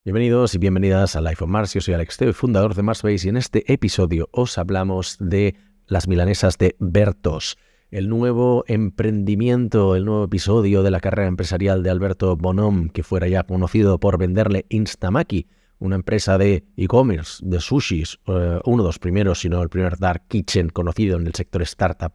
Bienvenidos y bienvenidas a Life on Mars. Yo soy Alex Teo, fundador de Marsbase, y en este episodio os hablamos de las milanesas de Bertos, el nuevo emprendimiento, el nuevo episodio de la carrera empresarial de Alberto Bonhom, que fuera ya conocido por venderle Instamaki, una empresa de e-commerce, de sushis, uno de los primeros, si no el primer dark kitchen conocido en el sector startup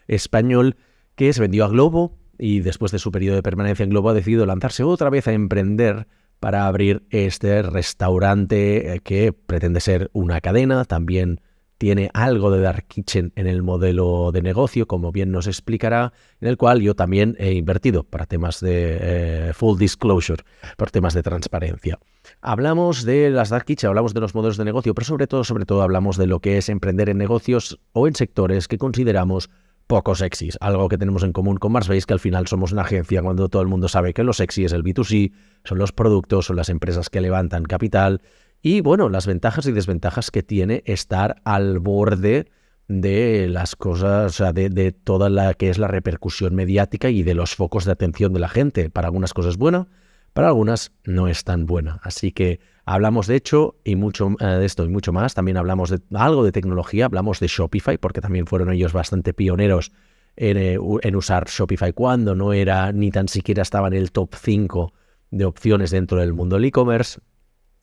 español, que se vendió a Globo y después de su periodo de permanencia en Globo ha decidido lanzarse otra vez a emprender para abrir este restaurante que pretende ser una cadena. También tiene algo de dark kitchen en el modelo de negocio, como bien nos explicará, en el cual yo también he invertido para temas de full disclosure, por temas de transparencia. Hablamos de las dark kitchen, hablamos de los modelos de negocio, pero sobre todo hablamos de lo que es emprender en negocios o en sectores que consideramos poco sexys, algo que tenemos en común con Marsbase, que al final somos una agencia cuando todo el mundo sabe que lo sexy es el B2C, son los productos, son las empresas que levantan capital y, bueno, las ventajas y desventajas que tiene estar al borde de las cosas, o sea, de toda la que es la repercusión mediática y de los focos de atención de la gente. Para algunas cosas es buena, para algunas no es tan buena. Así que hablamos de hecho y mucho de esto y mucho más. También hablamos de algo de tecnología, hablamos de Shopify, porque también fueron ellos bastante pioneros en usar Shopify cuando no era ni tan siquiera estaba en el top 5 de opciones dentro del mundo del e-commerce.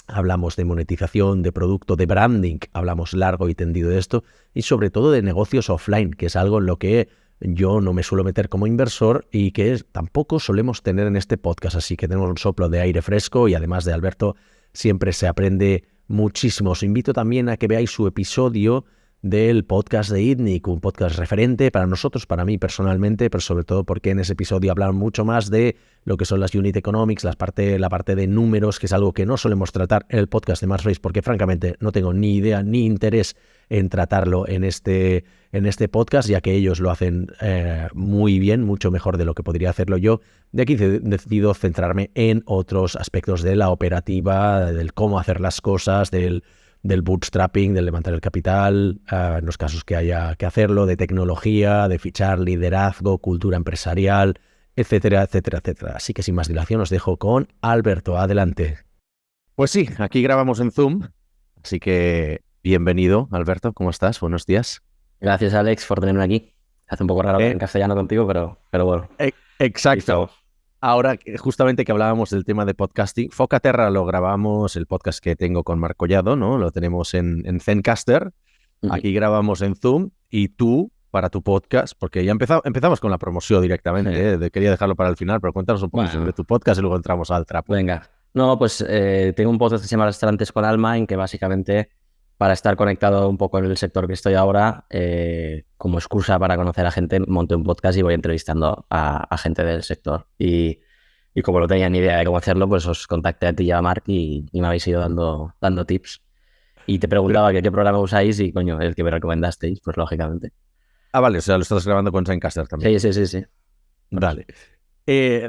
Hablamos de monetización, de producto, de branding, hablamos largo y tendido de esto, y sobre todo de negocios offline, que es algo en lo que yo no me suelo meter como inversor y que tampoco solemos tener en este podcast, así que tenemos un soplo de aire fresco y además de Alberto siempre se aprende muchísimo. Os invito también a que veáis su episodio del podcast de ITNIC, un podcast referente para nosotros, para mí personalmente, pero sobre todo porque en ese episodio hablan mucho más de lo que son las unit economics, la parte de números, que es algo que no solemos tratar en el podcast de Marsbase, porque francamente no tengo ni idea ni interés en tratarlo en este podcast, ya que ellos lo hacen muy bien, mucho mejor de lo que podría hacerlo yo. De aquí he decidido centrarme en otros aspectos de la operativa, del cómo hacer las cosas, del bootstrapping, del levantar el capital, en los casos que haya que hacerlo, de tecnología, de fichar liderazgo, cultura empresarial, etcétera, etcétera, etcétera. Así que sin más dilación os dejo con Alberto. Adelante. Pues sí, aquí grabamos en Zoom, así que bienvenido, Alberto. ¿Cómo estás? Buenos días. Gracias, Alex, por tenerme aquí. Hace un poco raro en castellano contigo, pero bueno. Exacto. Ahora, justamente que hablábamos del tema de podcasting, Focaterra lo grabamos, el podcast que tengo con Marc Collado, ¿no? Lo tenemos en Zencaster. Aquí grabamos en Zoom y tú, para tu podcast, porque ya empezamos con la promoción directamente, quería dejarlo para el final, pero cuéntanos un poco sobre tu podcast y luego entramos al trapo. Venga. No, pues tengo un podcast que se llama Restaurantes con Alma, en que básicamente, para estar conectado un poco en el sector que estoy ahora, como excusa para conocer a gente, monté un podcast y voy entrevistando a gente del sector. Y como no tenía ni idea de cómo hacerlo, pues os contacté a ti y a Marc y me habéis ido dando tips. Y te preguntaba qué programa usáis y, coño, el que me recomendasteis, pues lógicamente. Ah, vale, o sea, lo estás grabando con Zencaster también. Sí. Vale.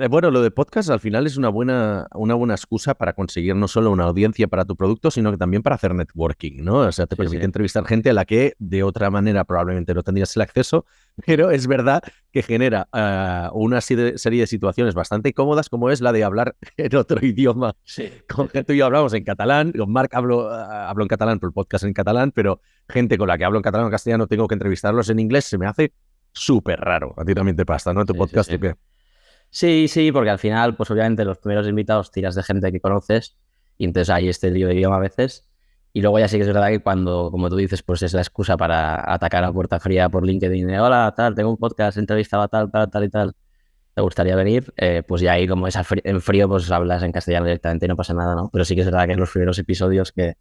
Bueno, lo de podcast al final es una buena excusa para conseguir no solo una audiencia para tu producto, sino que también para hacer networking, ¿no? O sea, te permite entrevistar gente a la que de otra manera probablemente no tendrías el acceso, pero es verdad que genera una serie de situaciones bastante cómodas, como es la de hablar en otro idioma. Sí. Tú y yo hablamos en catalán, con Marc hablo en catalán por el podcast en catalán, pero gente con la que hablo en catalán o castellano tengo que entrevistarlos en inglés, se me hace súper raro. A ti también te pasa, ¿no? En tu podcast, ¿qué? Sí, porque al final, pues obviamente los primeros invitados tiras de gente que conoces y entonces hay este lío de idioma a veces. Y luego ya sí que es verdad que cuando, como tú dices, pues es la excusa para atacar a puerta fría por LinkedIn de hola, tal, tengo un podcast, he entrevistado a tal y tal, ¿te gustaría venir? Pues ya ahí como es en frío, pues hablas en castellano directamente y no pasa nada, ¿no? Pero sí que es verdad que en los primeros episodios que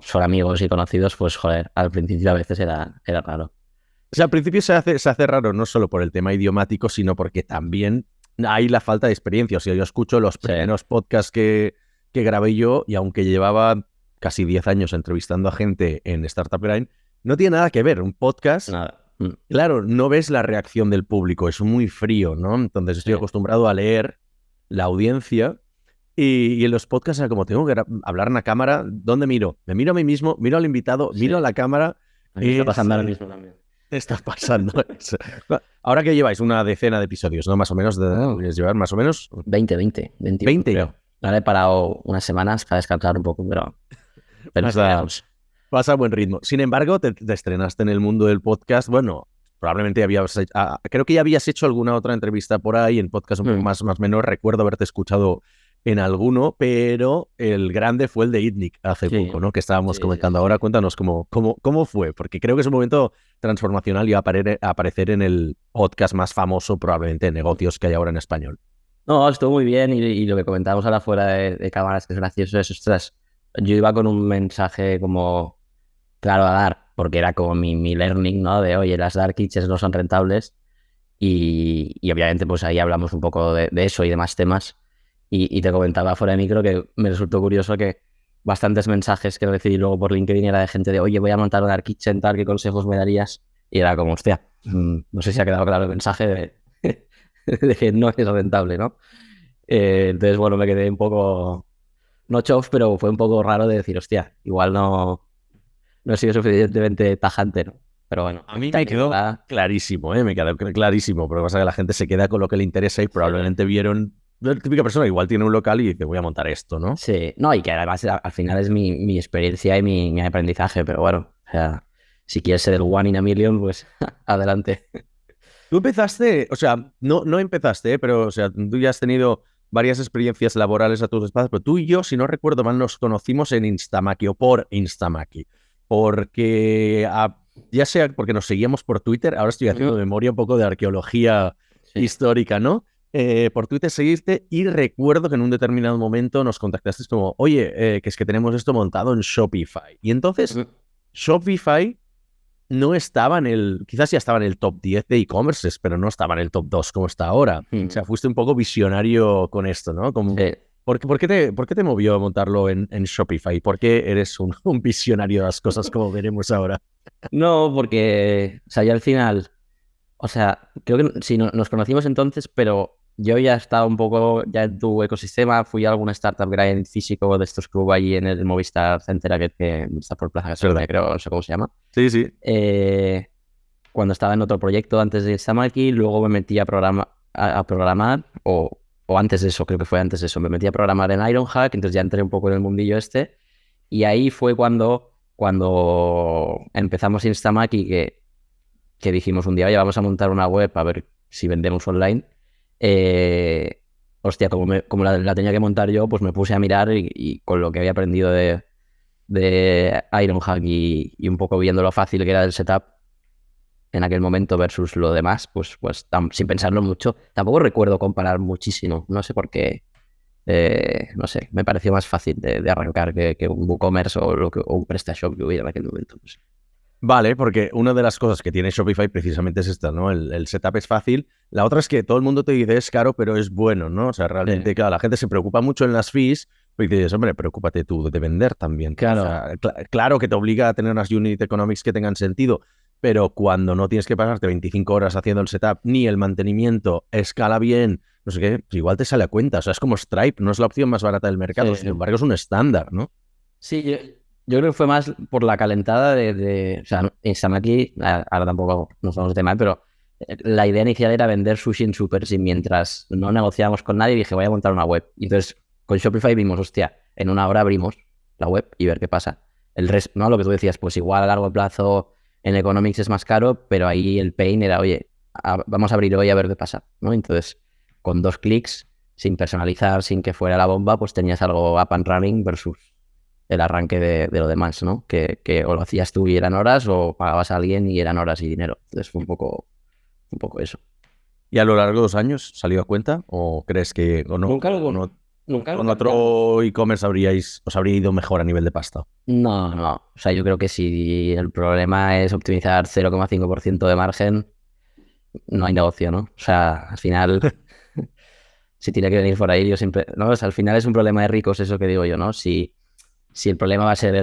son amigos y conocidos, pues joder, al principio a veces era raro. O sea, al principio se hace raro no solo por el tema idiomático, sino porque también hay la falta de experiencia. O sea, yo escucho los primeros podcasts que grabé yo y aunque llevaba casi 10 años entrevistando a gente en Startup Grind, no tiene nada que ver. Un podcast, claro, no ves la reacción del público, es muy frío, ¿no? Entonces estoy acostumbrado a leer la audiencia y en los podcasts era como tengo que hablar en la cámara, ¿dónde miro? Me miro a mí mismo, miro al invitado, miro a la cámara. A mí está pasando ahora mismo también. Está pasando eso. Ahora que lleváis una decena de episodios, ¿no? Más o menos, llevar más o menos... 20. 20. Creo. Ahora he parado unas semanas para descansar un poco, pero Pasa a buen ritmo. Sin embargo, te estrenaste en el mundo del podcast. Bueno, probablemente creo que ya habías hecho alguna otra entrevista por ahí en podcast un poco más menor. Recuerdo haberte escuchado en alguno, pero el grande fue el de ITNIC hace poco, ¿no? Que estábamos comentando ahora. Cuéntanos cómo fue, porque creo que es un momento transformacional y va a aparecer en el podcast más famoso probablemente de negocios que hay ahora en español. No, estuvo muy bien y lo que comentábamos ahora fuera de cámaras, que es gracioso, es, ostras, yo iba con un mensaje como claro a dar, porque era como mi learning, ¿no? De, oye, las dark kitchens no son rentables y obviamente pues ahí hablamos un poco de eso y demás temas y te comentaba fuera de micro que me resultó curioso que bastantes mensajes que recibí luego por LinkedIn era de gente de, oye, voy a montar una dark kitchen, tal, ¿qué consejos me darías? Y era como, hostia, no sé si ha quedado claro el mensaje de que no es rentable, ¿no? Entonces, bueno, me quedé un poco, no chof, pero fue un poco raro de decir, hostia, igual no he sido suficientemente tajante, ¿no? Pero bueno. A mí me quedó clarísimo, me quedó clarísimo, pero pasa que la gente se queda con lo que le interesa y probablemente vieron, la típica persona igual tiene un local y dice, voy a montar esto, ¿no? Sí, no, y que además al final es mi experiencia y mi aprendizaje, pero bueno, o sea, si quieres ser el one in a million, pues adelante. Tú empezaste, o sea, no empezaste, pero o sea, tú ya has tenido varias experiencias laborales a tus espaldas, pero tú y yo, si no recuerdo mal, nos conocimos en Instamaki o por Instamaki, porque ya sea porque nos seguíamos por Twitter, ahora estoy haciendo memoria un poco de arqueología histórica, ¿no? Por Twitter seguiste y recuerdo que en un determinado momento nos contactaste como, oye, que es que tenemos esto montado en Shopify. Y entonces, Shopify no estaba quizás ya estaba en el top 10 de e-commerces, pero no estaba en el top 2 como está ahora. O sea, fuiste un poco visionario con esto, ¿no? ¿Por qué te movió a montarlo en Shopify? ¿Por qué eres un visionario de las cosas como veremos ahora? No, porque, o sea, yo al final, o sea, creo que sí, nos conocimos entonces, pero yo ya estaba un poco ya en tu ecosistema, fui a alguna startup que era en físico de estos que hubo allí en el Movistar Center, que está por Plaza Gasolina, creo, no sé cómo se llama. Sí. Cuando estaba en otro proyecto antes de Instamaki, luego me metí a programar, o antes de eso, creo que fue antes de eso, me metí a programar en Ironhack, entonces ya entré un poco en el mundillo este, y ahí fue cuando empezamos Instamaki, que dijimos un día, oye, vamos a montar una web a ver si vendemos online. Hostia, como la tenía que montar yo, pues me puse a mirar y con lo que había aprendido de Ironhack y un poco viendo lo fácil que era el setup en aquel momento versus lo demás, pues sin pensarlo mucho. Tampoco recuerdo comparar muchísimo, no sé por qué. No sé, me pareció más fácil de arrancar que un WooCommerce o un PrestaShop que hubiera en aquel momento. Pues. Vale, porque una de las cosas que tiene Shopify precisamente es esta, ¿no? El setup es fácil. La otra es que todo el mundo te dice es caro, pero es bueno, ¿no? O sea, realmente, claro, la gente se preocupa mucho en las fees, pero dices, hombre, preocúpate tú de vender también. Claro. O sea, claro que te obliga a tener unas unit economics que tengan sentido, pero cuando no tienes que pasarte 25 horas haciendo el setup, ni el mantenimiento escala bien, no sé qué, pues igual te sale a cuenta. O sea, es como Stripe, no es la opción más barata del mercado, sin embargo es un estándar, ¿no? Sí, yo creo que fue más por la calentada o sea, Instamaki, ahora tampoco nos vamos de mal, pero la idea inicial era vender sushi en supers y mientras no negociábamos con nadie dije, voy a montar una web. Y entonces con Shopify vimos, hostia, en una hora abrimos la web y ver qué pasa. El resto, ¿no? Lo que tú decías, pues igual a largo plazo en Economics es más caro, pero ahí el pain era, oye, vamos a abrir hoy a ver qué pasa, ¿no? Entonces, con 2 clics, sin personalizar, sin que fuera la bomba, pues tenías algo up and running versus el arranque de lo demás, ¿no? Que o lo hacías tú y eran horas o pagabas a alguien y eran horas y dinero. Entonces fue un poco eso. ¿Y a lo largo de los años salió a cuenta? ¿O crees que Nunca con otro e-commerce os habría ido mejor a nivel de pasta? No. O sea, yo creo que si el problema es optimizar 0,5% de margen, no hay negocio, ¿no? O sea, al final, si tiene que venir por ahí, yo siempre... ¿no? O sea, al final es un problema de ricos, eso que digo yo, ¿no? Si el problema va a ser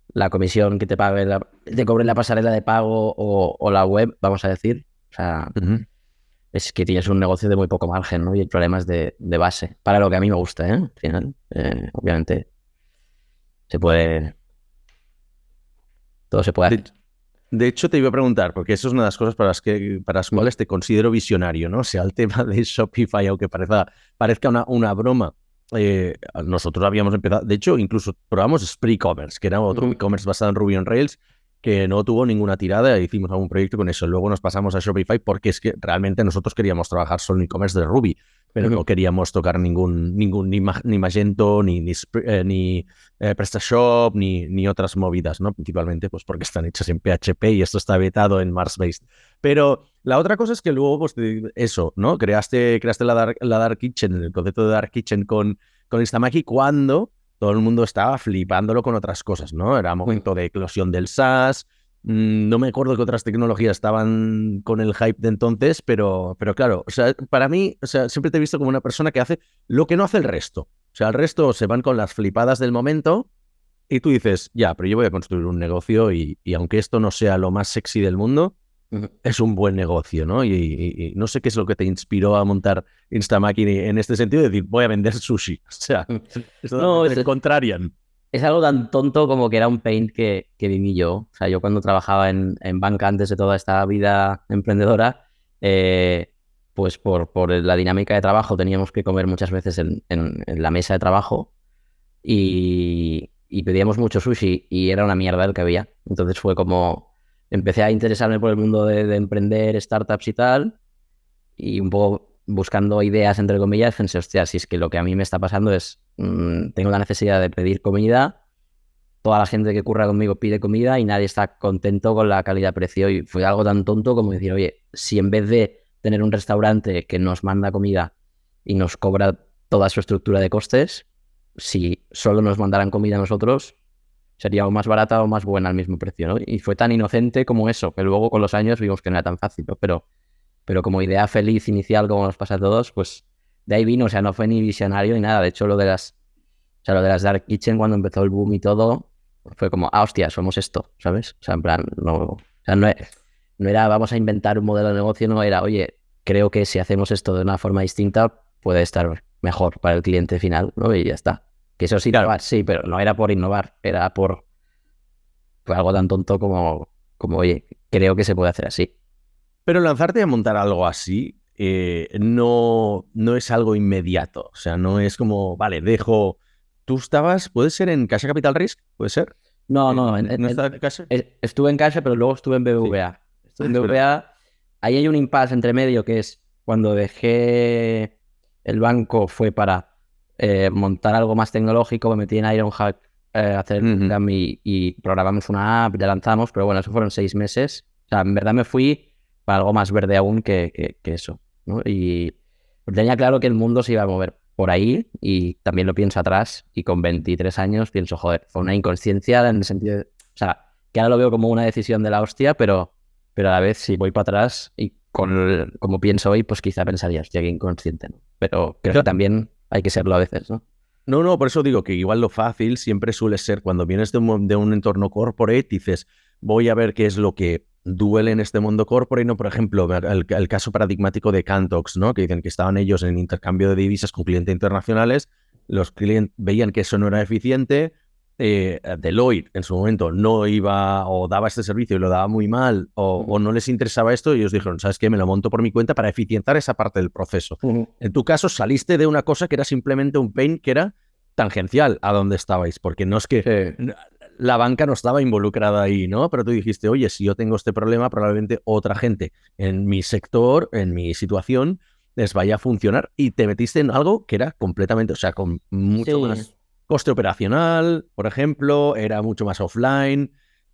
la comisión que te pague, te cobre la pasarela de pago o la web, vamos a decir, o sea, es que tienes un negocio de muy poco margen, ¿no? Y el problema es de base, para lo que a mí me gusta, ¿eh? Al final, obviamente, todo se puede hacer. De hecho, te iba a preguntar, porque eso es una de las cosas para las cuales te considero visionario, ¿no? O sea, el tema de Shopify, aunque parezca una broma, nosotros habíamos empezado, de hecho, incluso probamos Spree Commerce, que era otro e-commerce basado en Ruby on Rails, que no tuvo ninguna tirada, e hicimos algún proyecto con eso. Luego nos pasamos a Shopify porque es que realmente nosotros queríamos trabajar solo en e-commerce de Ruby, pero no queríamos tocar ni Magento, ni PrestaShop, ni otras movidas, ¿no? Principalmente pues porque están hechas en PHP y esto está vetado en Mars-based. Pero la otra cosa es que luego, pues eso, ¿no? Creaste la Dark Kitchen, el concepto de Dark Kitchen con Instamaki cuando todo el mundo estaba flipándolo con otras cosas, ¿no? Era momento de eclosión del SaaS. No me acuerdo qué otras tecnologías estaban con el hype de entonces, pero claro, o sea, para mí, o sea, siempre te he visto como una persona que hace lo que no hace el resto. O sea, el resto se van con las flipadas del momento y tú dices, ya, pero yo voy a construir un negocio y aunque esto no sea lo más sexy del mundo, es un buen negocio, ¿no? Y no sé qué es lo que te inspiró a montar Instamaki en este sentido de decir, voy a vender sushi. O sea, No, es contrarian. Es algo tan tonto como que era un pain que viví yo. O sea, yo cuando trabajaba en banca antes de toda esta vida emprendedora, pues por la dinámica de trabajo teníamos que comer muchas veces en la mesa de trabajo y pedíamos mucho sushi y era una mierda el que había. Entonces fue como, empecé a interesarme por el mundo de emprender, startups y tal, y un poco buscando ideas, entre comillas, pensé, hostia, si es que lo que a mí me está pasando es, tengo la necesidad de pedir comida, toda la gente que curra conmigo pide comida y nadie está contento con la calidad-precio. Y fue algo tan tonto como decir, oye, si en vez de tener un restaurante que nos manda comida y nos cobra toda su estructura de costes, si solo nos mandaran comida a nosotros, sería o más barata o más buena al mismo precio, ¿no? Y fue tan inocente como eso, que luego con los años vimos que no era tan fácil, ¿no? Pero como idea feliz inicial, como nos pasa a todos, pues de ahí vino, o sea, no fue ni visionario ni nada. De hecho, lo de las Dark Kitchen, cuando empezó el boom y todo, fue como, hostia, somos esto, ¿sabes? O sea, en plan, no, o sea, no era vamos a inventar un modelo de negocio, no era, oye, creo que si hacemos esto de una forma distinta puede estar mejor para el cliente final, ¿no? Y ya está. Que eso sí, claro, sí, pero no era por innovar, era por algo tan tonto como, oye, creo que se puede hacer así. Pero lanzarte a montar algo así no es algo inmediato. O sea, no es como, vale, dejo... ¿Tú estabas, puede ser en Caixa Capital Risk? ¿Puede ser? No, ¿No estás en Caixa? estuve en Caixa, pero luego estuve en BBVA. Sí. Estuve en BBVA. Ahí hay un impasse entre medio que es cuando dejé el banco fue para montar algo más tecnológico, me metí en Ironhack a hacer el bootcamp y programamos una app, ya lanzamos, pero bueno, eso fueron 6 meses. O sea, en verdad me fui para algo más verde aún que eso, ¿no? Y tenía claro que el mundo se iba a mover por ahí y también lo pienso atrás y con 23 años pienso, joder, fue una inconsciencia en el sentido de, o sea, que ahora lo veo como una decisión de la hostia, pero a la vez si voy para atrás y como pienso hoy, pues quizá pensaría, hostia, qué inconsciente, ¿no? Pero creo que también hay que serlo a veces, ¿no? No, por eso digo que igual lo fácil siempre suele ser cuando vienes de un entorno corporate, dices, voy a ver qué es lo que duele en este mundo corporate, ¿no? Por ejemplo, el caso paradigmático de Cantox, ¿no? Que dicen que estaban ellos en intercambio de divisas con clientes internacionales, los clientes veían que eso no era eficiente, Deloitte en su momento no iba o daba este servicio y lo daba muy mal o no les interesaba esto y ellos dijeron, ¿sabes qué? Me lo monto por mi cuenta para eficientar esa parte del proceso. En tu caso saliste de una cosa que era simplemente un pain que era tangencial a donde estabais, porque no es que la banca no estaba involucrada ahí, ¿no? Pero tú dijiste, oye, si yo tengo este problema, probablemente otra gente en mi sector, en mi situación, les vaya a funcionar y te metiste en algo que era completamente, o sea, con mucho más coste operacional, por ejemplo, era mucho más offline.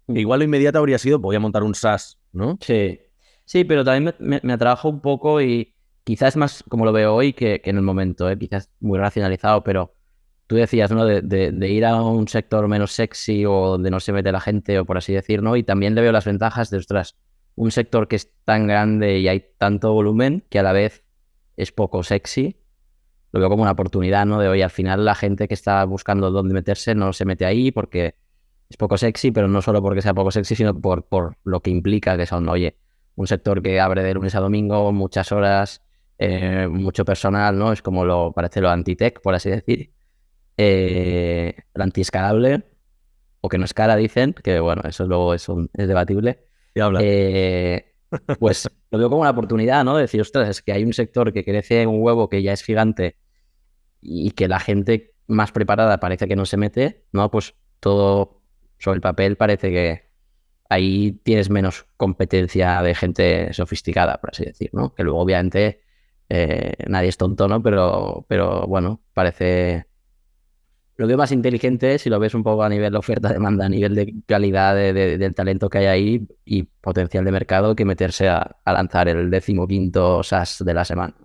Igual lo inmediato habría sido, voy a montar un SaaS, ¿no? Sí, pero también me atrajo un poco y quizás más como lo veo hoy que en el momento, quizás muy racionalizado, pero tú decías, ¿no? De ir a un sector menos sexy o donde no se mete la gente o por así decir, ¿no? Y también le veo las ventajas de, ostras, un sector que es tan grande y hay tanto volumen que a la vez es poco sexy. Lo veo como una oportunidad, ¿no? De hoy al final la gente que está buscando dónde meterse no se mete ahí porque es poco sexy, pero no solo porque sea poco sexy, sino por lo que implica que son, oye, un sector que abre de lunes a domingo, muchas horas, mucho personal, ¿no? Es como parece lo anti-tech, por así decir. Lo anti-escalable, o que no escala, dicen, que bueno, eso luego es debatible. Pues lo veo como una oportunidad, ¿no? De decir, ostras, es que hay un sector que crece un huevo que ya es gigante y que la gente más preparada parece que no se mete, ¿no? Pues todo sobre el papel parece que ahí tienes menos competencia de gente sofisticada, por así decir, ¿no? Que luego obviamente nadie es tonto, ¿no? Pero bueno, parece... Lo veo más inteligente si lo ves un poco a nivel de oferta-demanda, a nivel de calidad del talento que hay ahí y potencial de mercado, que meterse a lanzar el 15º SaaS de la semana.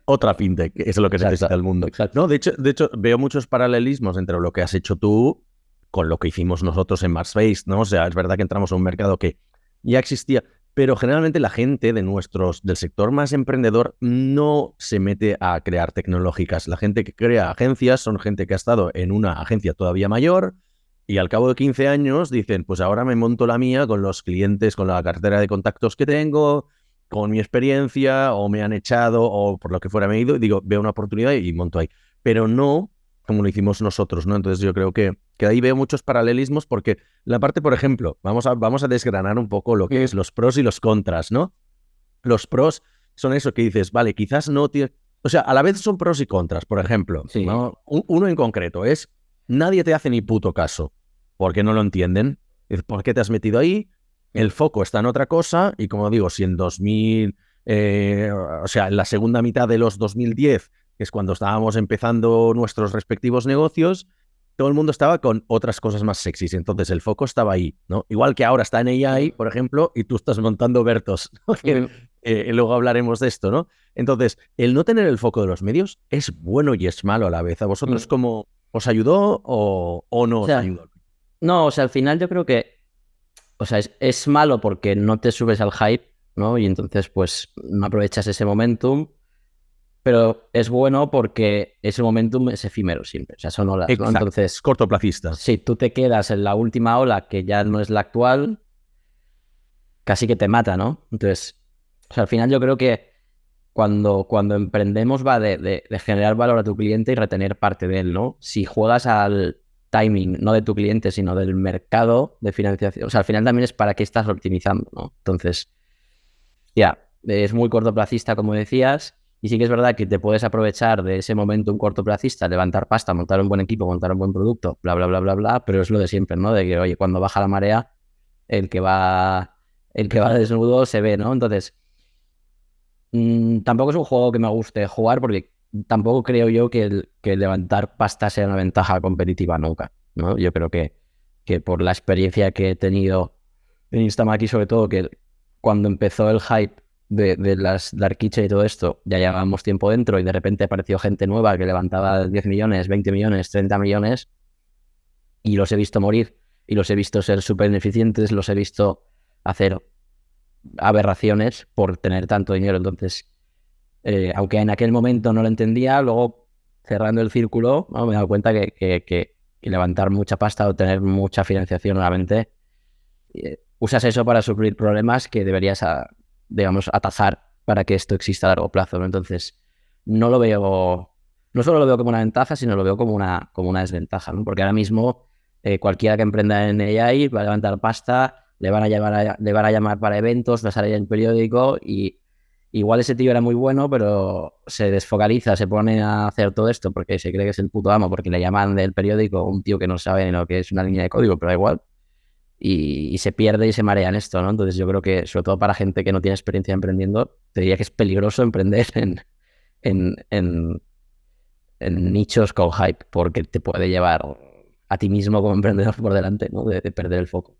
Otra fintech, que es lo que necesita el mundo. Exacto. No, de hecho, veo muchos paralelismos entre lo que has hecho tú con lo que hicimos nosotros en Marsbase, ¿no? O sea, es verdad que entramos a un mercado que ya existía, pero generalmente la gente del sector más emprendedor no se mete a crear tecnológicas. La gente que crea agencias son gente que ha estado en una agencia todavía mayor y al cabo de 15 años dicen, pues ahora me monto la mía con los clientes, con la cartera de contactos que tengo, con mi experiencia, o me han echado, o por lo que fuera me he ido, y digo, veo una oportunidad y monto ahí. Pero no como lo hicimos nosotros, ¿no? Entonces yo creo que ahí veo muchos paralelismos porque la parte, por ejemplo, vamos a desgranar un poco lo que es los pros y los contras, ¿no? Los pros son eso que dices, vale, quizás no tiene... O sea, a la vez son pros y contras, por ejemplo, Sí. ¿no? Uno en concreto es, nadie te hace ni puto caso, porque no lo entienden. ¿Por qué te has metido ahí? El foco está en otra cosa y como digo, si en 2000, o sea, en la segunda mitad de los 2010, que es cuando estábamos empezando nuestros respectivos negocios, todo el mundo estaba con otras cosas más sexys, entonces el foco estaba ahí, ¿no? Igual que ahora está en AI, por ejemplo, y tú estás montando Bertos, ¿no? Luego hablaremos de esto, ¿no? Entonces, el no tener el foco de los medios es bueno y es malo a la vez. ¿A vosotros cómo os ayudó o no os ayudó? No, o sea, al final yo creo que, o sea, es malo porque no te subes al hype, ¿no? Y entonces, pues, no aprovechas ese momentum, pero es bueno porque ese momentum es efímero siempre, o sea, son olas, ¿no? Entonces, cortoplacista. Si tú te quedas en la última ola, que ya no es la actual, casi que te mata, ¿no? Entonces, o sea, al final yo creo que cuando emprendemos va de generar valor a tu cliente y retener parte de él, ¿no? Si juegas al timing, no de tu cliente, sino del mercado de financiación, o sea, al final también es para qué estás optimizando, ¿no? Entonces, es muy cortoplacista, como decías, y sí que es verdad que te puedes aprovechar de ese momento un cortoplacista, levantar pasta, montar un buen equipo, montar un buen producto, bla, bla, bla, bla, bla, pero es lo de siempre, ¿no? De que, oye, cuando baja la marea, el que va desnudo se ve, ¿no? Entonces, tampoco es un juego que me guste jugar porque tampoco creo yo que levantar pasta sea una ventaja competitiva nunca, ¿no? Yo creo que por la experiencia que he tenido en Instamaki, sobre todo, que cuando empezó el hype de las Dark Kitchen y todo esto, ya llevábamos tiempo dentro y de repente apareció gente nueva que levantaba 10 millones, 20 millones, 30 millones y los he visto morir y los he visto ser súper ineficientes, los he visto hacer aberraciones por tener tanto dinero. Entonces, aunque en aquel momento no lo entendía, luego cerrando el círculo, ¿no? Me he dado cuenta que levantar mucha pasta o tener mucha financiación nuevamente, usas eso para suplir problemas que deberías, digamos, atajar para que esto exista a largo plazo, ¿no? Entonces, no solo lo veo como una ventaja, sino lo veo como una desventaja, ¿no? Porque ahora mismo cualquiera que emprenda en AI va a levantar pasta, le van a llamar para eventos, va a salir en el periódico y igual ese tío era muy bueno, pero se desfocaliza, se pone a hacer todo esto porque se cree que es el puto amo, porque le llaman del periódico un tío que no sabe ni lo que es una línea de código, pero da igual. Y se pierde y se marea en esto, ¿no? Entonces yo creo que, sobre todo para gente que no tiene experiencia emprendiendo, te diría que es peligroso emprender en nichos con hype, porque te puede llevar a ti mismo como emprendedor por delante, ¿no? De perder el foco.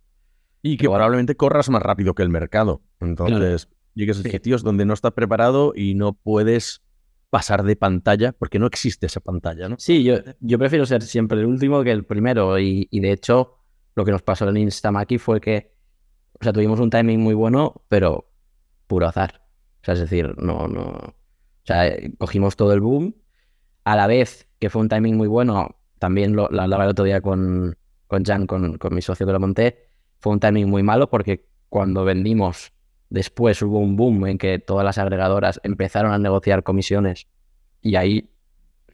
Y que probablemente corras más rápido que el mercado. Entonces, llegues a sitios donde no estás preparado y no puedes pasar de pantalla, porque no existe esa pantalla, ¿no? Sí, yo prefiero ser siempre el último que el primero y de hecho lo que nos pasó en Instamaki fue que, o sea, tuvimos un timing muy bueno, pero puro azar. O sea, es decir, o sea, cogimos todo el boom. A la vez que fue un timing muy bueno, también lo hablaba el otro día con Jan, con mi socio que lo monté, fue un timing muy malo porque cuando vendimos, después hubo un boom en que todas las agregadoras empezaron a negociar comisiones y ahí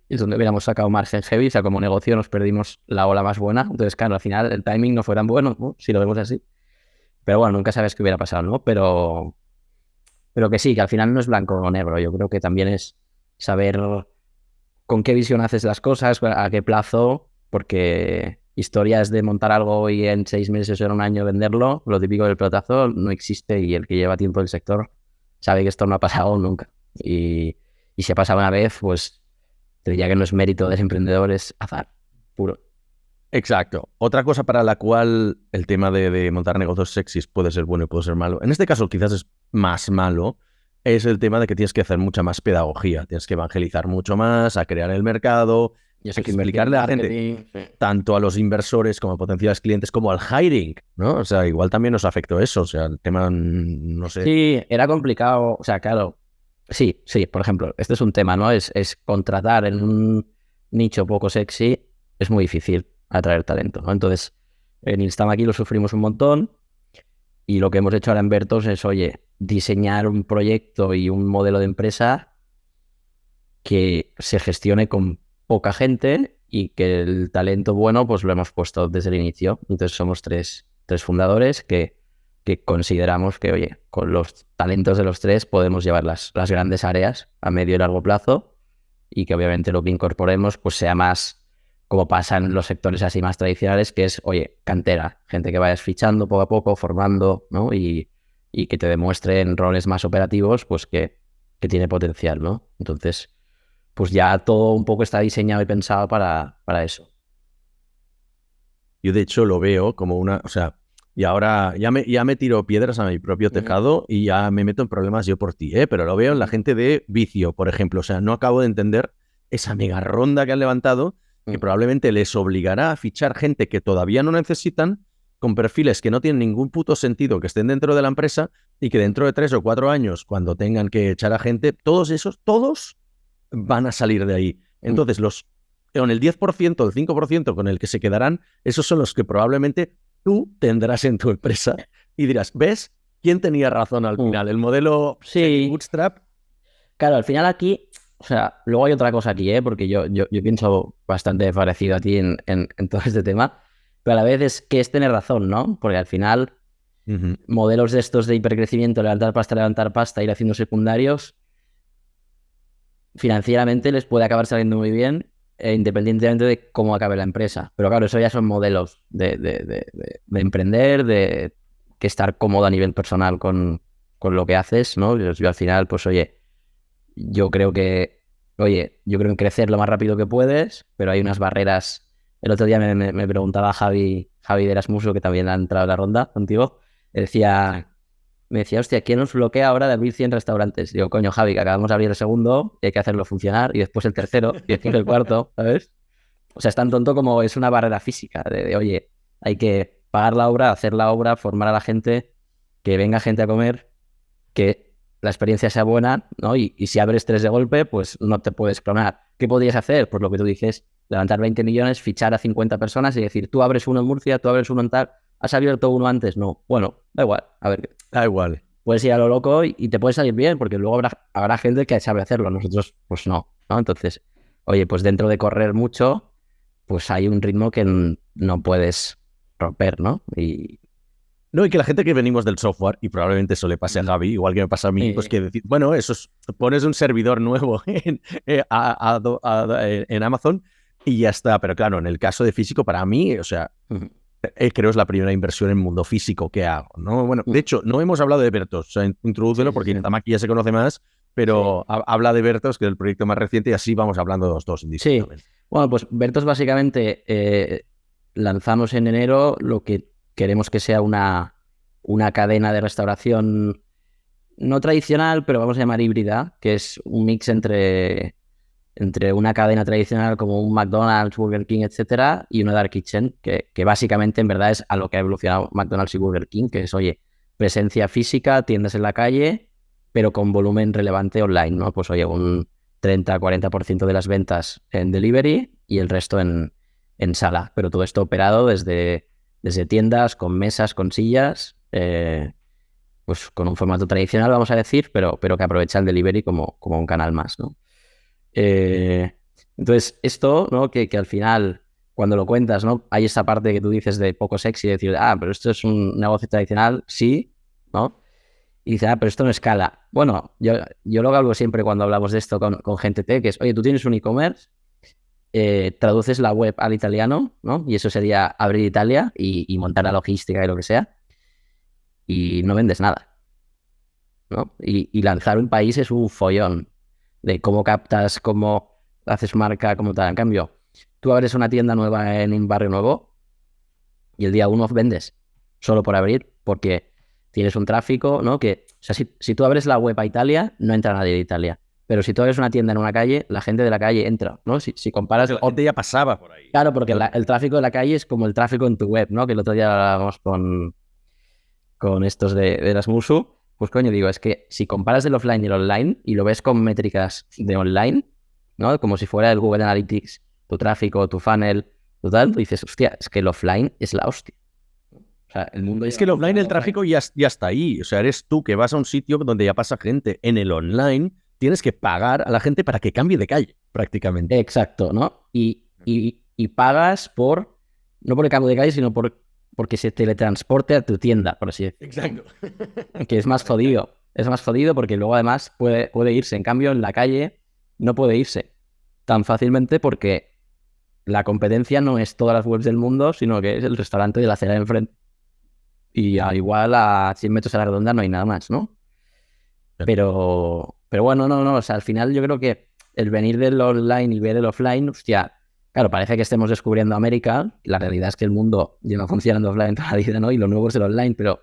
es donde hubiéramos sacado margen heavy, o sea, como negocio nos perdimos la ola más buena. Entonces, claro, al final el timing no fue tan bueno, ¿no? Si lo vemos así. Pero bueno, nunca sabes qué hubiera pasado, ¿no? Pero que sí, que al final no es blanco o negro. Yo creo que también es saber con qué visión haces las cosas, a qué plazo, porque historias de montar algo y en 6 meses o en un año venderlo, lo típico del pelotazo no existe y el que lleva tiempo en el sector sabe que esto no ha pasado nunca. Y si ha pasado una vez, pues te diría que no es mérito del emprendedor, es azar puro. Exacto. Otra cosa para la cual el tema de montar negocios sexys puede ser bueno y puede ser malo, en este caso quizás es más malo, es el tema de que tienes que hacer mucha más pedagogía, tienes que evangelizar mucho más, a crear el mercado, Yo sé que explicarle a la gente, tanto a los inversores como a potenciales clientes, como al hiring, ¿no? O sea, igual también nos afectó eso, o sea, el tema, no sé. Sí, era complicado, o sea, claro, sí, por ejemplo, este es un tema, ¿no? Es contratar en un nicho poco sexy, es muy difícil atraer talento, ¿no? Entonces, en Instamaki lo sufrimos un montón y lo que hemos hecho ahora en Bertos es, oye, diseñar un proyecto y un modelo de empresa que se gestione con poca gente y que el talento bueno pues lo hemos puesto desde el inicio. Entonces somos tres fundadores que consideramos que, oye, con los talentos de los tres podemos llevar las grandes áreas a medio y largo plazo y que obviamente lo que incorporemos pues sea más como pasa en los sectores así más tradicionales, que es, oye, cantera, gente que vayas fichando poco a poco, formando, ¿no? Y que te demuestre en roles más operativos pues que tiene potencial, ¿no? Entonces, pues ya todo un poco está diseñado y pensado para eso. Yo de hecho lo veo como una, o sea, y ahora ya me tiro piedras a mi propio tejado y ya me meto en problemas yo por ti, pero lo veo en la gente de vicio, por ejemplo. O sea, no acabo de entender esa mega ronda que han levantado, que probablemente les obligará a fichar gente que todavía no necesitan, con perfiles que no tienen ningún puto sentido que estén dentro de la empresa y que dentro de 3 o 4 años, cuando tengan que echar a gente, todos van a salir de ahí. Entonces, con el 10%, el 5% con el que se quedarán, esos son los que probablemente tú tendrás en tu empresa y dirás, ¿ves? ¿Quién tenía razón al final? ¿El modelo Bootstrap? Claro, al final aquí, o sea, luego hay otra cosa aquí, porque yo pienso bastante parecido a ti en todo este tema, pero a la vez es que es tener razón, ¿no? Porque al final, modelos de estos de hipercrecimiento, levantar pasta, ir haciendo secundarios, financieramente les puede acabar saliendo muy bien, independientemente de cómo acabe la empresa. Pero claro, eso ya son modelos de emprender, de que estar cómodo a nivel personal con lo que haces, ¿no? Yo al final, pues yo creo en crecer lo más rápido que puedes, pero hay unas barreras. El otro día me preguntaba Javi de Erasmuso, que también ha entrado en la ronda contigo, me decía, hostia, ¿quién nos bloquea ahora de abrir 100 restaurantes? Digo, coño, Javi, que acabamos de abrir el segundo y hay que hacerlo funcionar, y después el tercero, y después el cuarto, ¿sabes? O sea, es tan tonto como es una barrera física, oye, hay que pagar la obra, hacer la obra, formar a la gente, que venga gente a comer, que la experiencia sea buena, ¿no? Y si abres 3 de golpe, pues no te puedes clonar. ¿Qué podrías hacer? Pues lo que tú dices, levantar 20 millones, fichar a 50 personas y decir, tú abres uno en Murcia, tú abres uno en tal, ¿has abierto uno antes? No. Bueno, da igual, a ver. Da igual. Puedes ir a lo loco y te puede salir bien, porque luego habrá gente que sabe hacerlo, nosotros pues no, ¿no? Entonces, oye, pues dentro de correr mucho, pues hay un ritmo que no puedes romper, ¿no? No, y que la gente que venimos del software, y probablemente eso le pase a Javi, igual que me pasa a mí, pues que decir, bueno, pones un servidor nuevo en Amazon y ya está. Pero claro, en el caso de físico, para mí, o sea, creo es la primera inversión en mundo físico que hago, ¿no? Bueno, de hecho, no hemos hablado de Bertos, o sea, introdúcelo porque Instamaki ya se conoce más, pero habla de Bertos, que es el proyecto más reciente, y así vamos hablando de los dos indistintamente. Sí, bueno, pues Bertos básicamente lanzamos en enero lo que queremos que sea una cadena de restauración no tradicional, pero vamos a llamar híbrida, que es un mix entre una cadena tradicional como un McDonald's, Burger King, etcétera, y una dark kitchen, que básicamente en verdad es a lo que ha evolucionado McDonald's y Burger King, que es, oye, presencia física, tiendas en la calle, pero con volumen relevante online, ¿no? Pues oye, un 30-40% de las ventas en delivery y el resto en sala, pero todo esto operado desde tiendas, con mesas, con sillas, pues con un formato tradicional, vamos a decir, pero que aprovecha el delivery como un canal más, ¿no? Entonces, esto, ¿no? Que al final, cuando lo cuentas, ¿no? Hay esa parte que tú dices de poco sexy, decir, pero esto es un negocio tradicional, sí, ¿no? Y dices, pero esto no escala. Bueno, yo lo hablo siempre cuando hablamos de esto con gente tech, que es, oye, tú tienes un e-commerce traduces la web al italiano, ¿no? Y eso sería abrir Italia y montar la logística y lo que sea, y no vendes nada, ¿no? Y lanzar un país es un follón de cómo captas, cómo haces marca, cómo tal. En cambio, tú abres una tienda nueva en un barrio nuevo y el día 1 vendes solo por abrir, porque tienes un tráfico, ¿no? Que, o sea, si tú abres la web a Italia, no entra nadie de Italia. Pero si tú abres una tienda en una calle, la gente de la calle entra, ¿no? Si comparas... La gente ya pasaba por ahí. Claro, porque el tráfico de la calle es como el tráfico en tu web, ¿no? Que el otro día hablábamos con estos de las Musu. Pues coño, digo, es que si comparas el offline y el online y lo ves con métricas de online, ¿no? Como si fuera el Google Analytics, tu tráfico, tu funnel, tu tal, tú dices, hostia, es que el offline es la hostia. O sea, el mundo... Es que el offline, el tráfico ya está ahí. O sea, eres tú que vas a un sitio donde ya pasa gente. En el online tienes que pagar a la gente para que cambie de calle, prácticamente. Exacto, ¿no? Y pagas por, no por el cambio de calle, sino porque se teletransporte a tu tienda, por así decirlo. Exacto. Que es más jodido. Es más jodido porque luego además puede irse. En cambio, en la calle no puede irse tan fácilmente porque la competencia no es todas las webs del mundo, sino que es el restaurante de la acera de enfrente. Y igual a 100 metros a la redonda no hay nada más, ¿no? Pero bueno, no. O sea, al final yo creo que el venir del online y ver el offline, hostia, claro, parece que estemos descubriendo América. La realidad es que el mundo lleva funcionando offline toda la vida, ¿no? Y lo nuevo es el online, pero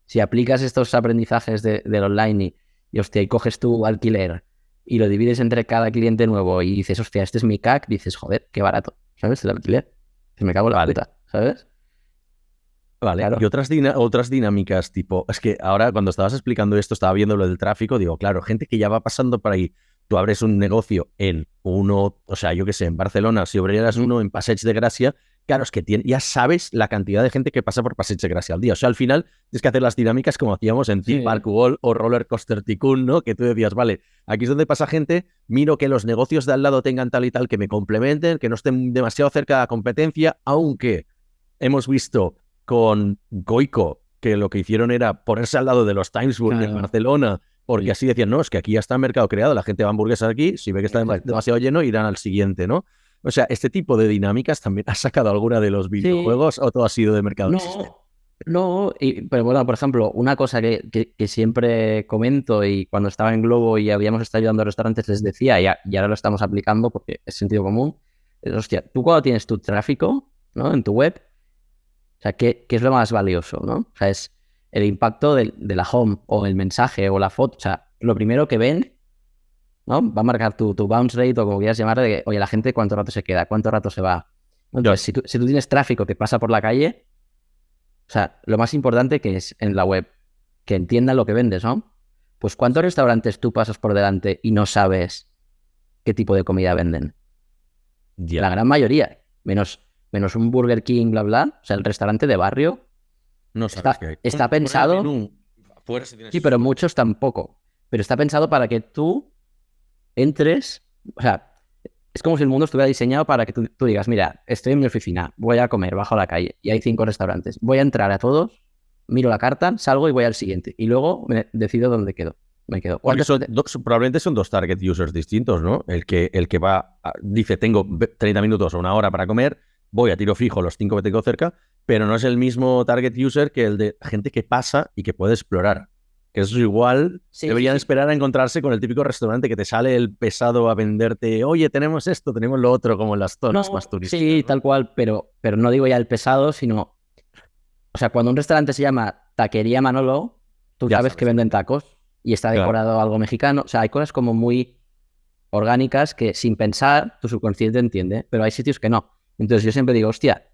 si aplicas estos aprendizajes del online y hostia, y coges tu alquiler y lo divides entre cada cliente nuevo y dices, hostia, este es mi CAC, dices, joder, qué barato, ¿sabes? El alquiler. Se me cago en la puta, ¿sabes? Vale, Claro. y otras dinámicas, tipo, es que ahora cuando estabas explicando esto, estaba viendo lo del tráfico, digo, claro, gente que ya va pasando por ahí, tú abres un negocio en uno, o sea, yo qué sé, en Barcelona, si abrieras uno en Passeig de Gràcia, claro, es que ya sabes la cantidad de gente que pasa por Passeig de Gràcia al día. O sea, al final tienes que hacer las dinámicas como hacíamos en Theme Park World o Roller Coaster Tycoon, ¿no? Que tú decías, vale, aquí es donde pasa gente, miro que los negocios de al lado tengan tal y tal, que me complementen, que no estén demasiado cerca de la competencia, aunque hemos visto con Goico, que lo que hicieron era ponerse al lado de los Timesburg en Barcelona, porque así decían, no, es que aquí ya está el mercado creado, la gente va a hamburguesas aquí, si ve que está demasiado lleno, irán al siguiente, ¿no? O sea, este tipo de dinámicas también has sacado alguna de los videojuegos o todo ha sido de mercado existente. No, pero bueno, por ejemplo, una cosa que siempre comento y cuando estaba en Globo y habíamos estado ayudando a restaurantes les decía, y ahora lo estamos aplicando porque es sentido común, es, hostia, tú cuando tienes tu tráfico, ¿no? En tu web, o sea, ¿qué es lo más valioso, ¿no? O sea, es el impacto de la home o el mensaje o la foto. O sea, lo primero que ven, ¿no? Va a marcar tu bounce rate o como quieras llamarle, de, oye, la gente cuánto rato se queda, cuánto rato se va. Entonces, si tú tienes tráfico que pasa por la calle, o sea, lo más importante que es en la web, que entiendan lo que vendes, ¿no? Pues ¿cuántos restaurantes tú pasas por delante y no sabes qué tipo de comida venden? La gran mayoría, menos un Burger King, bla, bla. O sea, el restaurante de barrio no sabes qué hay. Está pensado... Sí, pero muchos tampoco. Pero está pensado para que tú entres... O sea, es como si el mundo estuviera diseñado para que tú digas, mira, estoy en mi oficina, voy a comer, bajo a la calle y hay 5 restaurantes. Voy a entrar a todos, miro la carta, salgo y voy al siguiente. Y luego decido dónde quedo. Me quedo. Probablemente son dos target users distintos, ¿no? El que va, dice, tengo 30 minutos o una hora para comer, voy a tiro fijo los 5 que tengo cerca, pero no es el mismo target user que el de gente que pasa y que puede explorar. Que eso igual deberían esperar a encontrarse con el típico restaurante que te sale el pesado a venderte, oye, tenemos esto, tenemos lo otro, como en las zonas más turísticas. Sí, ¿no? tal cual, pero no digo ya el pesado, sino... O sea, cuando un restaurante se llama Taquería Manolo, tú sabes que venden tacos y está decorado algo mexicano. O sea, hay cosas como muy orgánicas que sin pensar tu subconsciente entiende, pero hay sitios que no. Entonces yo siempre digo, hostia,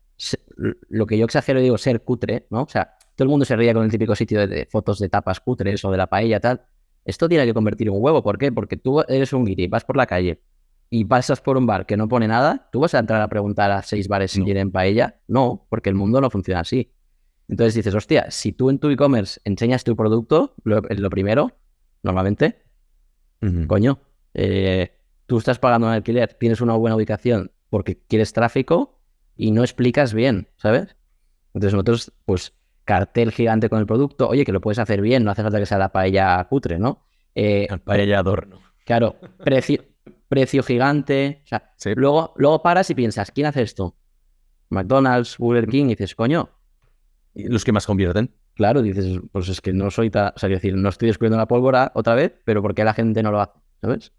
lo que yo exagero digo ser cutre, ¿no? O sea, todo el mundo se ría con el típico sitio de fotos de tapas cutres o de la paella tal. Esto tiene que convertir en un huevo. ¿Por qué? Porque tú eres un guiri, vas por la calle y pasas por un bar que no pone nada, ¿tú vas a entrar a preguntar a 6 bares si quieren paella? No, porque el mundo no funciona así. Entonces dices, hostia, si tú en tu e-commerce enseñas tu producto, lo primero, normalmente, coño, tú estás pagando un alquiler, tienes una buena ubicación porque quieres tráfico y no explicas bien, ¿sabes? Entonces nosotros, pues, cartel gigante con el producto, oye, que lo puedes hacer bien, no hace falta que sea la paella cutre, ¿no? La paella adorno. Claro, precio gigante. O sea, Sí. luego paras y piensas, ¿quién hace esto? McDonald's, Burger King, y dices, coño, Y los que más convierten. claro, dices, pues es que no soy o sea, quiero decir, no estoy descubriendo la pólvora otra vez, pero ¿por qué la gente no lo hace? ¿Sabes?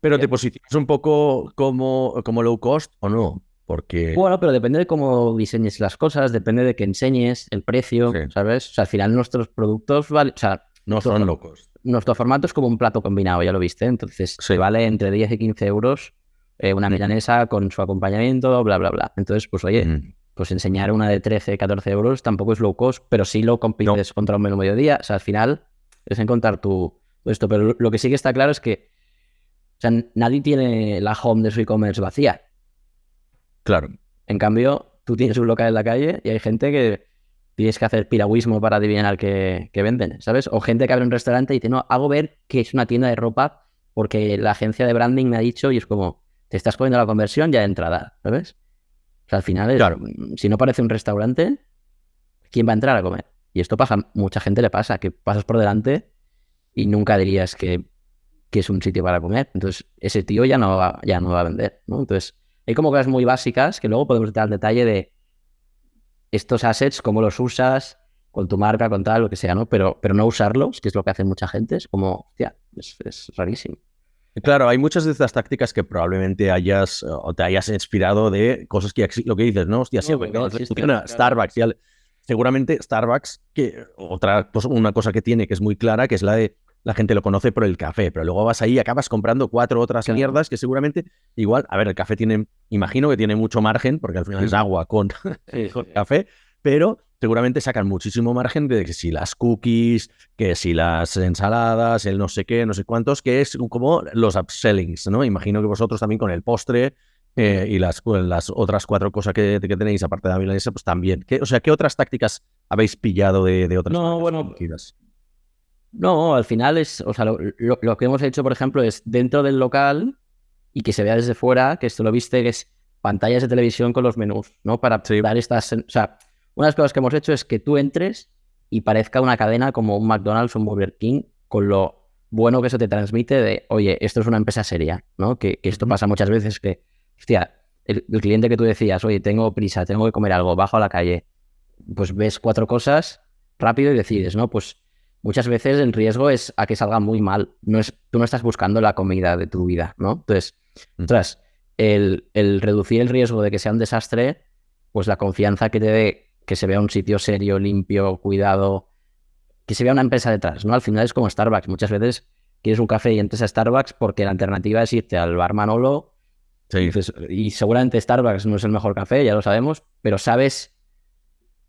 Pero te posicionas un poco como low cost o no, porque... Bueno, pero depende de cómo diseñes las cosas, depende de que enseñes el precio, Sí. ¿sabes? O sea, al final nuestros productos valen, o sea, No son low cost. nuestro formato es como un plato combinado, ya lo viste, entonces Sí. vale entre 10 y 15 euros una milanesa con su acompañamiento, bla, bla, bla. Entonces, pues oye, pues enseñar una de 13, 14 euros tampoco es low cost, pero sí lo compites contra un menú mediodía. O sea, al final es encontrar todo esto, pero lo que sí que está claro es que, o sea, nadie tiene la home de su e-commerce vacía. Claro. En cambio, tú tienes un local en la calle y hay gente que tienes que hacer piragüismo para adivinar qué venden, ¿sabes? O gente que abre un restaurante y dice, no, hago ver que es una tienda de ropa porque la agencia de branding me ha dicho, y es como, te estás poniendo la conversión ya de entrada, ¿sabes? O sea, al final, Claro. si no parece un restaurante, ¿quién va a entrar a comer? Y esto pasa, mucha gente le pasa, que pasas por delante y nunca dirías que es un sitio para comer. Entonces, ese tío ya no va a vender, ¿no? Entonces, hay como cosas muy básicas que luego podemos entrar al detalle de estos assets, cómo los usas, con tu marca, con tal, lo que sea, ¿no? Pero no usarlos, que es lo que hace mucha gente, es como, hostia, es rarísimo. Claro, hay muchas de estas tácticas que probablemente hayas o te hayas inspirado de cosas que lo que dices, ¿no? Hostia, sí, No, porque porque no existe, funciona claro. Starbucks. Seguramente Starbucks, una cosa que tiene que es muy clara, que es la de la gente lo conoce por el café, pero luego vas ahí y acabas comprando 4 otras Claro. mierdas que seguramente igual, a ver, el café imagino que tiene mucho margen, porque al final es agua con café, pero seguramente sacan muchísimo margen de que si las cookies, que si las ensaladas, el no sé qué, no sé cuántos, que es como los upsellings, ¿no? Imagino que vosotros también con el postre y las otras 4 cosas que tenéis, aparte de la milanesa, pues también. ¿Qué otras tácticas habéis pillado de otras No, marcas bueno, conocidas? no, al final es, o sea, lo que hemos hecho, por ejemplo, es dentro del local y que se vea desde fuera, que esto lo viste, que es pantallas de televisión con los menús, ¿no? Para dar estas, o sea, una de las cosas que hemos hecho es que tú entres y parezca una cadena como un McDonald's o un Burger King, con lo bueno que eso te transmite de, oye, esto es una empresa seria, ¿no? Que esto pasa muchas veces que, hostia, el cliente que tú decías, oye, tengo prisa, tengo que comer algo, bajo a la calle, pues ves 4 cosas rápido y decides, ¿no? Pues muchas veces el riesgo es a que salga muy mal. Tú no estás buscando la comida de tu vida, ¿no? Entonces, ostras, el reducir el riesgo de que sea un desastre, pues la confianza que te dé que se vea un sitio serio, limpio, cuidado, que se vea una empresa detrás, ¿no? Al final es como Starbucks. Muchas veces quieres un café y entres a Starbucks porque la alternativa es irte al bar Manolo. Sí. Y seguramente Starbucks no es el mejor café, ya lo sabemos, pero sabes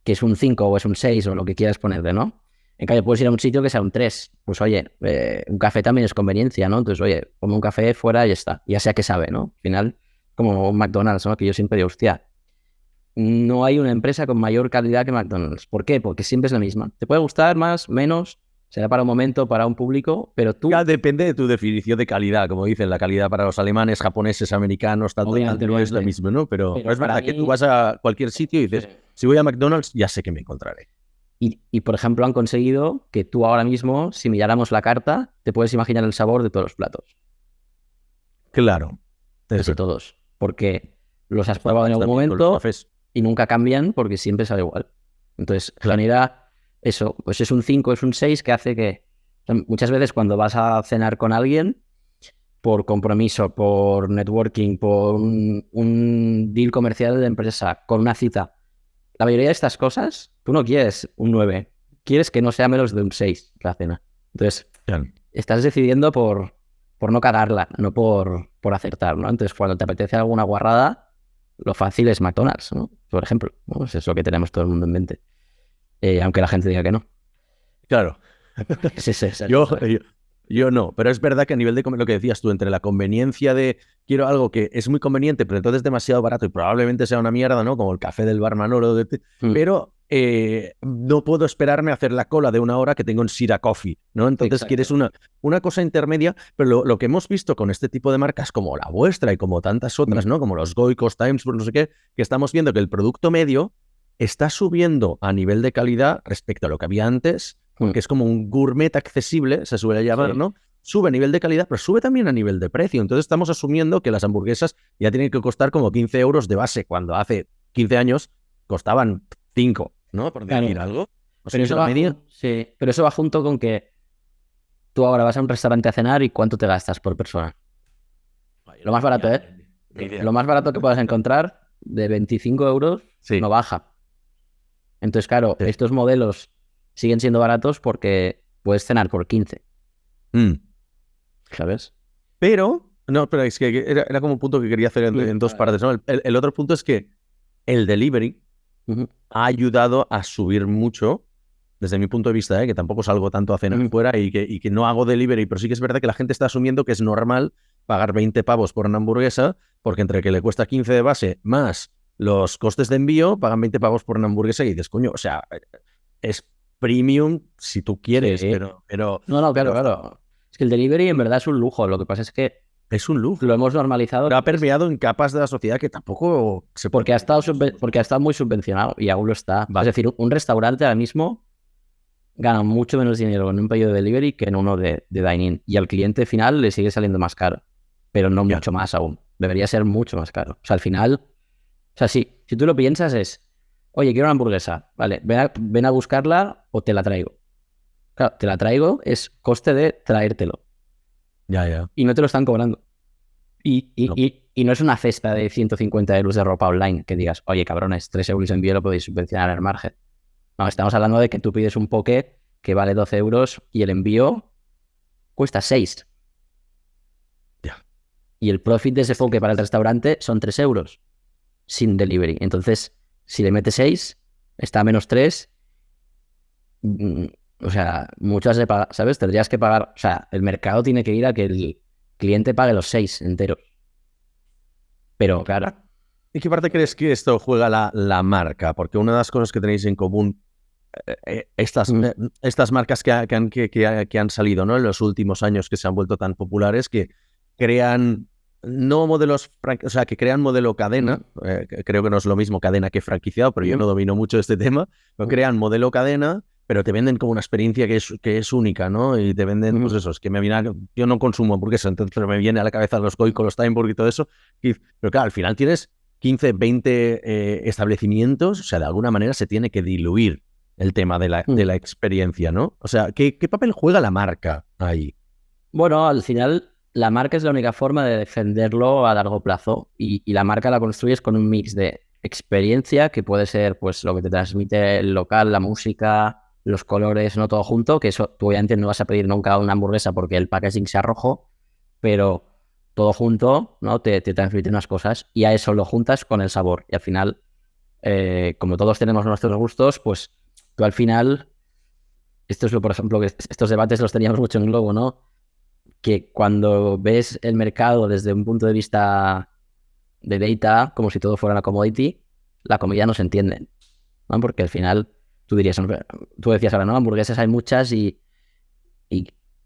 que es un 5 o es un 6 o lo que quieras ponerle, ¿no? En cambio, puedes ir a un sitio que sea un 3. Pues oye, un café también es conveniencia, ¿no? Entonces, oye, come un café fuera y ya está. Ya sea que sabe, ¿no? Al final, como un McDonald's, ¿no? Que yo siempre digo, hostia, no hay una empresa con mayor calidad que McDonald's. ¿Por qué? Porque siempre es la misma. Te puede gustar más, menos, será para un momento, para un público, pero tú... Ya depende de tu definición de calidad, como dicen, la calidad para los alemanes, japoneses, americanos, tal, no es lo mismo, ¿no? Pero es verdad que tú vas a cualquier sitio y dices, si voy a McDonald's, ya sé que me encontraré. Y, por ejemplo, han conseguido que tú ahora mismo, si miráramos la carta, te puedes imaginar el sabor de todos los platos. Claro. Casi todos. Porque los has probado en algún momento y nunca cambian porque siempre sabe igual. Entonces, genera eso. Pues es un 5, es un 6 que hace que muchas veces cuando vas a cenar con alguien, por compromiso, por networking, por un deal comercial de empresa, con una cita, la mayoría de estas cosas, tú no quieres un 9, quieres que no sea menos de un 6 la cena. Entonces, estás decidiendo por no cagarla, no por acertar, ¿no? Entonces, cuando te apetece alguna guarrada, lo fácil es McDonald's, ¿no? Por ejemplo, ¿no? Eso es lo que tenemos todo el mundo en mente. Aunque la gente diga que no. Claro. Yo no, pero es verdad que a nivel de lo que decías tú, entre la conveniencia de quiero algo que es muy conveniente, pero entonces es demasiado barato y probablemente sea una mierda, ¿no? Como el café del bar Manolo, pero no puedo esperarme a hacer la cola de 1 hora que tengo en Sira Coffee, ¿no? Entonces quieres una cosa intermedia, pero lo que hemos visto con este tipo de marcas como la vuestra y como tantas otras, ¿no? Como los Goikos, Times, no sé qué, que estamos viendo que el producto medio está subiendo a nivel de calidad respecto a lo que había antes, que es como un gourmet accesible, se suele llamar, ¿no? O sube a nivel de calidad, pero sube también a nivel de precio. Entonces estamos asumiendo que las hamburguesas ya tienen que costar como 15 euros de base, cuando hace 15 años costaban 5, ¿no? Por decir algo. O sea, Pero eso va, sí, pero eso va junto con que tú ahora vas a un restaurante a cenar y ¿cuánto te gastas por persona? Lo más barato, Lo más barato que puedas encontrar, de 25 euros, no baja. Entonces, claro, estos modelos siguen siendo baratos porque puedes cenar por 15. ¿Sabes? Pero es que era como un punto que quería hacer en dos partes, ¿no? El otro punto es que el delivery ha ayudado a subir mucho, desde mi punto de vista, que tampoco salgo tanto a cenar fuera y que no hago delivery, pero sí que es verdad que la gente está asumiendo que es normal pagar 20 pavos por una hamburguesa, porque entre que le cuesta 15 de base más los costes de envío, pagan 20 pavos por una hamburguesa y dices, coño, o sea, es premium si tú quieres, pero... No, claro. Es que el delivery en verdad es un lujo, lo que pasa es que es un lujo. Lo hemos normalizado. Pero ha permeado en capas de la sociedad que tampoco se puede... Porque ha estado muy subvencionado y aún lo está. Es decir, un restaurante ahora mismo gana mucho menos dinero en un pedido de delivery que en uno de dine-in. Y al cliente final le sigue saliendo más caro, pero no mucho más aún. Debería ser mucho más caro. O sea, al final... O sea, si tú lo piensas es... Oye, quiero una hamburguesa. Vale, ven a buscarla o te la traigo. Claro, te la traigo es coste de traértelo. Ya. Y no te lo están cobrando. Y no es una cesta de 150 euros de ropa online que digas, oye, cabrones, 3 euros de envío lo podéis subvencionar el margen. No, estamos hablando de que tú pides un poke que vale 12 euros y el envío cuesta 6. Ya. Y el profit de ese poke para el restaurante son 3 euros sin delivery. Entonces, si le metes 6, está a menos 3. O sea, muchas de pagar, ¿sabes? Tendrías que pagar, o sea, el mercado tiene que ir a que el cliente pague los 6 enteros. Pero, claro. ¿Y qué parte crees que esto juega la marca? Porque una de las cosas que tenéis en común, estas marcas que han salido, ¿no? En los últimos años, que se han vuelto tan populares, que crean no modelos, o sea, que crean modelo cadena. Creo que no es lo mismo cadena que franquiciado, pero yo no domino mucho este tema. Pero crean modelo cadena, pero te venden como una experiencia que es única, ¿no? Y te venden, pues eso, es que yo no consumo hamburguesas, entonces me viene a la cabeza los Goico, los Steinburg y todo eso. Pero claro, al final tienes 15, 20 establecimientos, o sea, de alguna manera se tiene que diluir el tema de la experiencia, ¿no? O sea, ¿qué papel juega la marca ahí? Bueno, al final la marca es la única forma de defenderlo a largo plazo y la marca la construyes con un mix de experiencia, que puede ser pues lo que te transmite el local, la música, los colores, no todo junto, que eso tú obviamente no vas a pedir nunca una hamburguesa porque el packaging sea rojo, pero todo junto, ¿no? Te transmite unas cosas y a eso lo juntas con el sabor. Y al final, como todos tenemos nuestros gustos, pues tú al final, esto es lo, por ejemplo, que estos debates los teníamos mucho en Globo, ¿no? Que cuando ves el mercado desde un punto de vista de data, como si todo fuera una commodity, la comida no se entiende, ¿no? Porque al final tú decías ahora, ¿no? Hamburguesas hay muchas y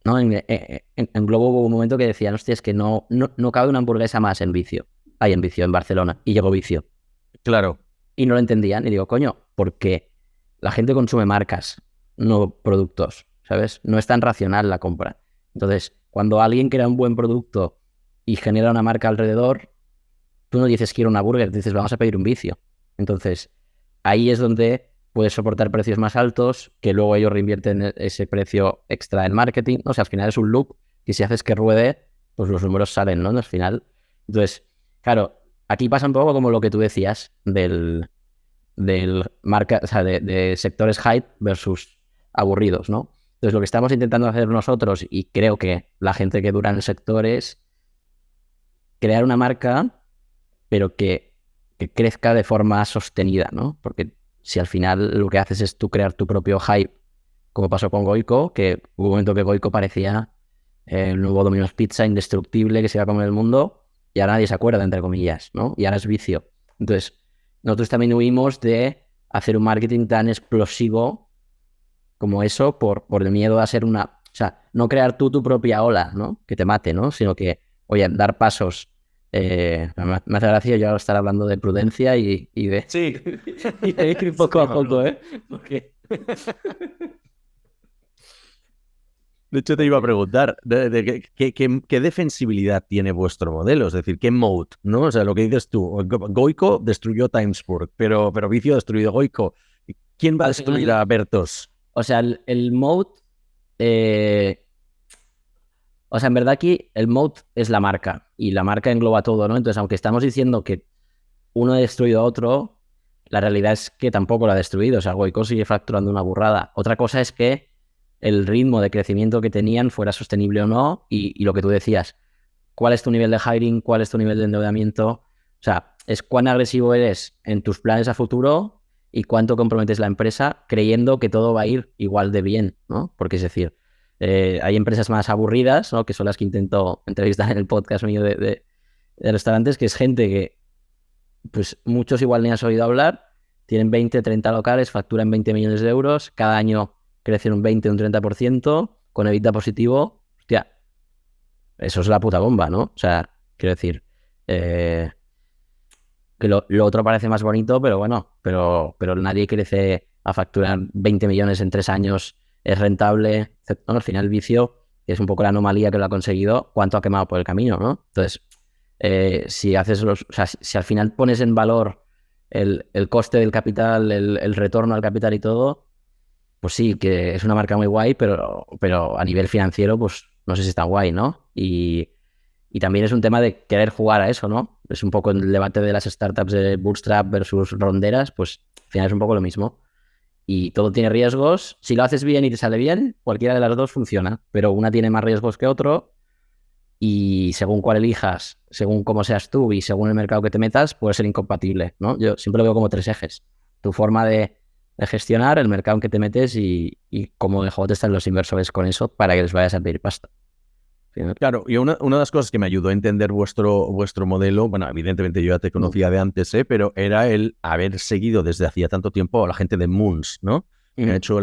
¿no? En Globo hubo un momento que decían, hostia, es que no cabe una hamburguesa más en Vicio. Hay en Vicio, en Barcelona. Y llegó Vicio. Claro. Y no lo entendían. Y digo, coño, porque la gente consume marcas, no productos, ¿sabes? No es tan racional la compra. Entonces, cuando alguien crea un buen producto y genera una marca alrededor, tú no dices quiero una burger, dices vamos a pedir un Vicio. Entonces, ahí es donde puedes soportar precios más altos, que luego ellos reinvierten ese precio extra en marketing. O sea, al final es un loop que si haces que ruede, pues los números salen, ¿no? Al final. Entonces, claro, aquí pasa un poco como lo que tú decías del marca, o sea, de sectores hype versus aburridos, ¿no? Entonces, lo que estamos intentando hacer nosotros, y creo que la gente que dura en el sector, es crear una marca, pero que crezca de forma sostenida, ¿no? Porque si al final lo que haces es tú crear tu propio hype, como pasó con Goico, que hubo un momento que Goico parecía el nuevo Domino's Pizza indestructible que se iba a comer el mundo, y ahora nadie se acuerda, entre comillas, ¿no? Y ahora es Vicio. Entonces, nosotros también huimos de hacer un marketing tan explosivo como eso por el miedo a ser una... O sea, no crear tú tu propia ola, ¿no? Que te mate, ¿no? Sino que, oye, dar pasos... me hace gracia yo estar hablando de prudencia y de... Sí. y de ir poco a poco, ¿eh? Porque... De hecho, te iba a preguntar ¿qué defensibilidad tiene vuestro modelo, es decir, qué moat, ¿no? O sea, lo que dices tú, Goico destruyó Timesport, pero Vicio ha destruido Goico. ¿Quién va a destruir a Bertos? O sea, el moat, o sea, en verdad aquí el moat es la marca y la marca engloba todo, ¿no? Entonces, aunque estamos diciendo que uno ha destruido a otro, la realidad es que tampoco lo ha destruido. O sea, Goico sigue facturando una burrada. Otra cosa es que el ritmo de crecimiento que tenían fuera sostenible o no, y lo que tú decías, cuál es tu nivel de hiring, cuál es tu nivel de endeudamiento, o sea, es cuán agresivo eres en tus planes a futuro y cuánto comprometes la empresa creyendo que todo va a ir igual de bien, ¿no? Porque es decir, hay empresas más aburridas, ¿no? Que son las que intento entrevistar en el podcast mío de restaurantes, que es gente que, pues muchos igual ni has oído hablar, tienen 20, 30 locales, facturan 20 millones de euros, cada año crecen un 20, un 30%, con EBITDA positivo. Hostia, eso es la puta bomba, ¿no? O sea, quiero decir, que lo otro parece más bonito, pero bueno, pero nadie crece a facturar 20 millones en 3 años, es rentable, ¿no? Al final el Vicio, que es un poco la anomalía que lo ha conseguido, cuánto ha quemado por el camino, ¿no? Entonces, si haces o sea, si al final pones en valor el coste del capital, el retorno al capital y todo, pues sí, que es una marca muy guay, pero a nivel financiero, pues no sé si está guay, ¿no? Y también es un tema de querer jugar a eso, ¿no? Es un poco el debate de las startups de bootstrap versus ronderas, pues al final es un poco lo mismo. Y todo tiene riesgos. Si lo haces bien y te sale bien, cualquiera de las dos funciona, pero una tiene más riesgos que otro y según cuál elijas, según cómo seas tú y según el mercado que te metas, puede ser incompatible, ¿no? Yo siempre lo veo como 3 ejes. Tu forma de gestionar, el mercado en que te metes y cómo de joder están los inversores con eso para que les vayas a pedir pasta. ¿Sí? Claro, y una de las cosas que me ayudó a entender vuestro modelo, bueno, evidentemente yo ya te conocía de antes, pero era el haber seguido desde hacía tanto tiempo a la gente de Moons, ¿no? Que han hecho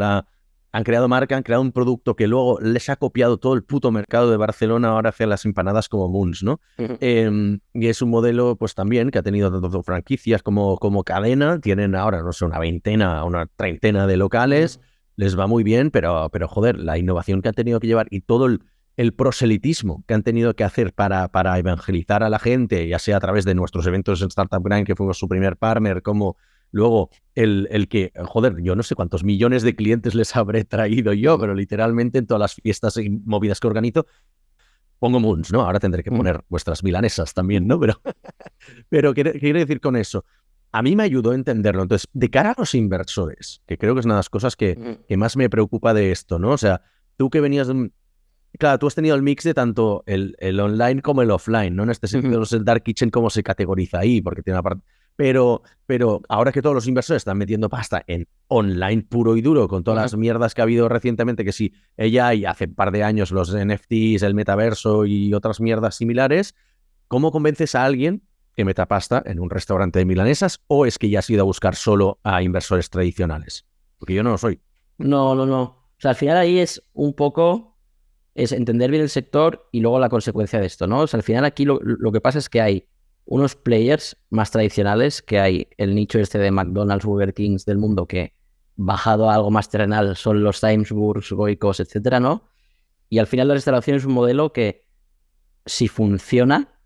han creado marca, han creado un producto que luego les ha copiado todo el puto mercado de Barcelona, ahora hacia las empanadas como Moons, ¿no? Y es un modelo, pues también, que ha tenido tanto franquicias como cadena, tienen ahora, no sé, una veintena, una treintena de locales, les va muy bien, pero joder, la innovación que han tenido que llevar y todo el proselitismo que han tenido que hacer para evangelizar a la gente, ya sea a través de nuestros eventos en Startup Grind, que fuimos su primer partner, como luego el que, joder, yo no sé cuántos millones de clientes les habré traído yo, pero literalmente en todas las fiestas y movidas que organizo, pongo Moons, ¿no? Ahora tendré que poner vuestras milanesas también, ¿no? Pero ¿qué quiero decir con eso? A mí me ayudó a entenderlo. Entonces, de cara a los inversores, que creo que es una de las cosas que más me preocupa de esto, ¿no? O sea, tú que venías de claro, tú has tenido el mix de tanto el online como el offline, ¿no? En este sentido, el Dark Kitchen, ¿cómo se categoriza ahí? Porque tiene una parte... Pero ahora que todos los inversores están metiendo pasta en online puro y duro, con todas las mierdas que ha habido recientemente, que sí, ella y hace un par de años los NFTs, el metaverso y otras mierdas similares, ¿cómo convences a alguien que meta pasta en un restaurante de milanesas o es que ya has ido a buscar solo a inversores tradicionales? Porque yo no lo soy. No. O sea, al final ahí es un poco... es entender bien el sector y luego la consecuencia de esto, ¿no? O sea, al final aquí lo que pasa es que hay unos players más tradicionales, que hay el nicho este de McDonald's, Burger Kings del mundo, que bajado a algo más terrenal son los Timesburgs, Goicos, etcétera, ¿no? Y al final la restauración es un modelo que si funciona,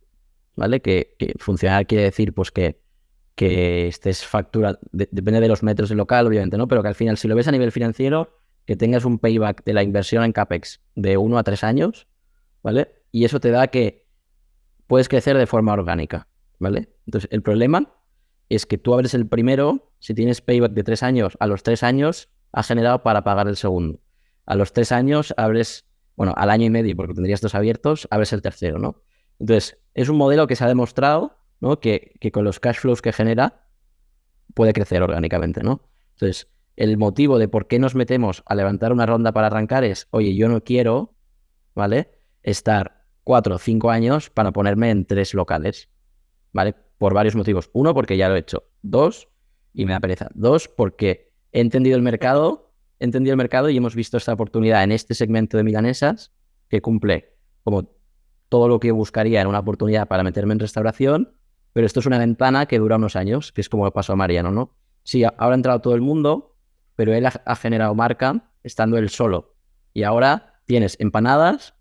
¿vale? Que funcionar quiere decir pues que estés factura, depende de los metros del local, obviamente, ¿no? Pero que al final, si lo ves a nivel financiero, que tengas un payback de la inversión en CAPEX de 1 a 3 años, ¿vale? Y eso te da que puedes crecer de forma orgánica, ¿vale? Entonces, el problema es que tú abres el primero, si tienes payback de 3 años, a los 3 años has generado para pagar el segundo. A los 3 años abres, bueno, al año y medio, porque tendrías 2 abiertos, abres el tercero, ¿no? Entonces, es un modelo que se ha demostrado, ¿no? Que con los cash flows que genera puede crecer orgánicamente, ¿no? Entonces, el motivo de por qué nos metemos a levantar una ronda para arrancar es, oye, yo no quiero, ¿vale? Estar 4 o 5 años para ponerme en 3 locales, ¿vale? Por varios motivos. 1, porque ya lo he hecho. 2, y me da pereza. 2, porque he entendido el mercado y hemos visto esta oportunidad en este segmento de milanesas que cumple como todo lo que buscaría en una oportunidad para meterme en restauración, pero esto es una ventana que dura unos años, que es como le pasó a Mariano, ¿no? Sí, ahora ha entrado todo el mundo, pero él ha generado marca estando él solo. Y ahora tienes empanadas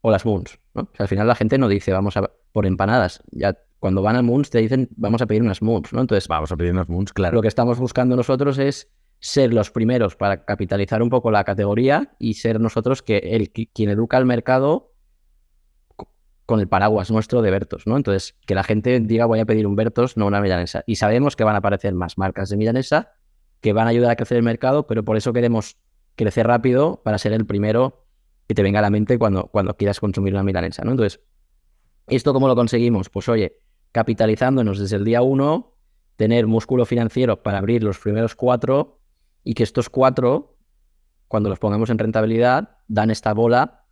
o las Moons, ¿no? O sea, al final la gente no dice vamos a por empanadas. Ya cuando van a Moons te dicen vamos a pedir unas Moons, ¿no? Entonces, Vamos a pedir unas Moons, claro. lo que estamos buscando nosotros es ser los primeros para capitalizar un poco la categoría y ser nosotros quien educa al mercado con el paraguas nuestro de Bertos, ¿no? Entonces, que la gente diga voy a pedir un Bertos, no una milanesa. Y sabemos que van a aparecer más marcas de milanesa que van a ayudar a crecer el mercado, pero por eso queremos crecer rápido para ser el primero que te venga a la mente cuando quieras consumir una milanesa, ¿no? Entonces, ¿esto cómo lo conseguimos? Pues oye, capitalizándonos desde el día 1, tener músculo financiero para abrir los primeros 4 y que estos 4, cuando los pongamos en rentabilidad, dan esta bola,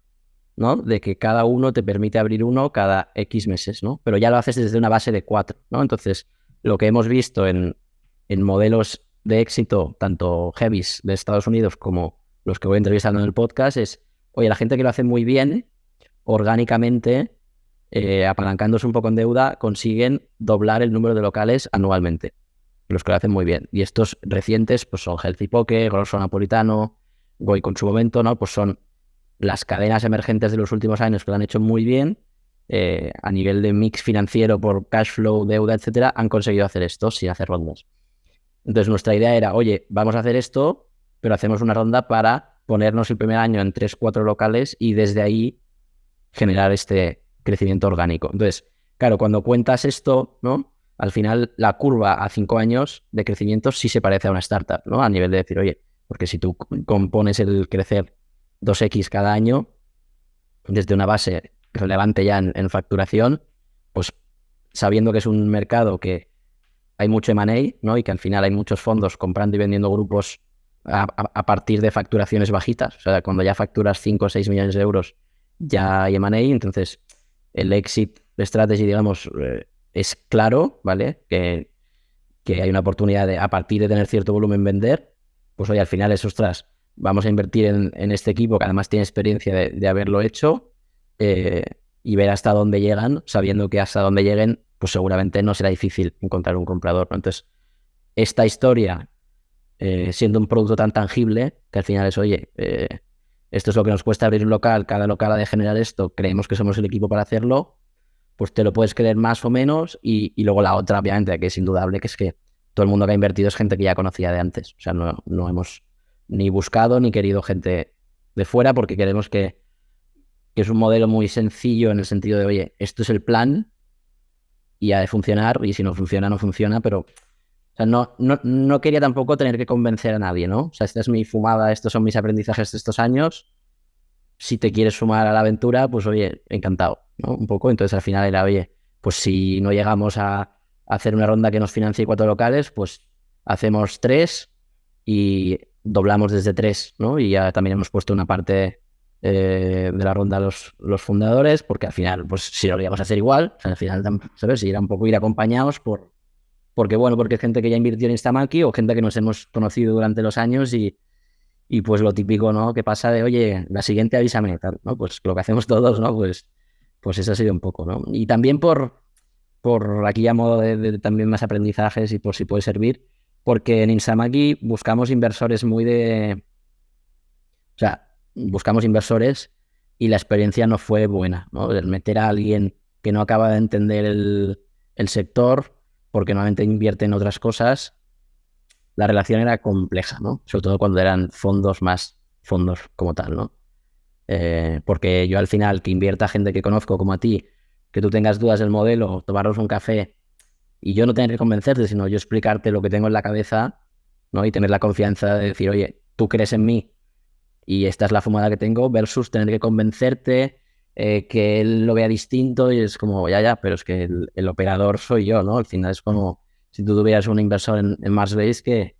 ¿no? De que cada uno te permite abrir uno cada X meses, ¿no? Pero ya lo haces desde una base de 4, ¿no? Entonces, lo que hemos visto en modelos de éxito, tanto heavies de Estados Unidos como los que voy entrevistando en el podcast, es, oye, la gente que lo hace muy bien, orgánicamente, apalancándose un poco en deuda, consiguen doblar el número de locales anualmente. Los que lo hacen muy bien. Y estos recientes, pues son Healthy Poke, Grosso Napolitano, Goico en su momento, ¿no? Pues son las cadenas emergentes de los últimos años que lo han hecho muy bien, a nivel de mix financiero por cash flow, deuda, etcétera, han conseguido hacer esto sin hacer rondas. Entonces nuestra idea era, oye, vamos a hacer esto, pero hacemos una ronda para ponernos el primer año en 3-4 locales y desde ahí generar este crecimiento orgánico. Entonces, claro, cuando cuentas esto, ¿no? Al final la curva a 5 años de crecimiento sí se parece a una startup, ¿no? A nivel de decir, oye, porque si tú compones el crecer 2x cada año desde una base relevante ya en facturación, pues sabiendo que es un mercado que hay mucho M&A, ¿no? Y que al final hay muchos fondos comprando y vendiendo grupos a partir de facturaciones bajitas. O sea, cuando ya facturas 5 o 6 millones de euros, ya hay M&A. Entonces, el exit strategy, digamos, es claro, ¿vale? Que hay una oportunidad de, a partir de tener cierto volumen, vender. Pues, oye, al final es, ostras, vamos a invertir en este equipo que además tiene experiencia de haberlo hecho, y ver hasta dónde llegan, sabiendo que hasta dónde lleguen, pues seguramente no será difícil encontrar un comprador, ¿no? Entonces, esta historia, siendo un producto tan tangible, que al final es, oye, esto es lo que nos cuesta abrir un local, cada local ha de generar esto, creemos que somos el equipo para hacerlo, pues te lo puedes creer más o menos, y luego la otra, obviamente, que es indudable, que es que todo el mundo que ha invertido es gente que ya conocía de antes. O sea, no hemos ni buscado ni querido gente de fuera, porque queremos que es un modelo muy sencillo en el sentido de, oye, esto es el plan y ha de funcionar, y si no funciona, no funciona, pero o sea, no quería tampoco tener que convencer a nadie, ¿no? O sea, esta es mi fumada, estos son mis aprendizajes de estos años. Si te quieres sumar a la aventura, pues oye, encantado, ¿no? Un poco. Entonces al final era, oye, pues si no llegamos a hacer una ronda que nos financie 4 locales, pues hacemos 3 y doblamos desde 3, ¿no? Y ya también hemos puesto una parte de la ronda a los fundadores, porque al final, pues si lo íbamos a hacer igual, o sea, al final, ¿sabes? Y era un poco ir acompañados porque es gente que ya invirtió en Instamaki o gente que nos hemos conocido durante los años y pues lo típico, ¿no? Que pasa de, oye, la siguiente avísame, tal, ¿no? Pues lo que hacemos todos, ¿no? Pues eso ha sido un poco, ¿no? Y también por aquí a modo de también más aprendizajes y por si puede servir, porque en Instamaki buscamos inversores o sea, buscamos inversores y la experiencia no fue buena, ¿no? El meter a alguien que no acaba de entender el sector, porque normalmente invierte en otras cosas, la relación era compleja, ¿no? Sobre todo cuando eran fondos como tal, ¿no? Porque yo al final, que invierta gente que conozco como a ti, que tú tengas dudas del modelo, tomaros un café y yo no tener que convencerte, sino yo explicarte lo que tengo en la cabeza, ¿no? Y tener la confianza de decir, oye, tú crees en mí y esta es la fumada que tengo, versus tener que convencerte, que él lo vea distinto, y es como, ya, pero es que el operador soy yo, ¿no? Al final es como si tú tuvieras un inversor en Marsbase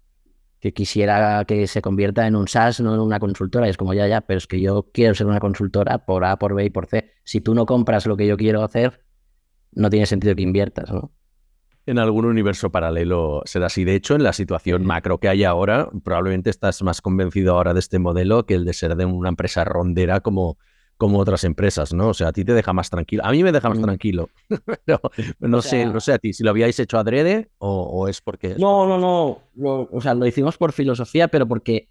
que quisiera que se convierta en un SaaS, no en una consultora, y es como, ya, pero es que yo quiero ser una consultora por A, por B y por C. Si tú no compras lo que yo quiero hacer, no tiene sentido que inviertas, ¿no? En algún universo paralelo será así. De hecho, en la situación macro que hay ahora, probablemente estás más convencido ahora de este modelo que el de ser de una empresa rondera como otras empresas, ¿no? O sea, a ti te deja más tranquilo. A mí me deja más tranquilo. Pero no sé a ti, si lo habíais hecho adrede o es porque... No. O sea, lo hicimos por filosofía, pero porque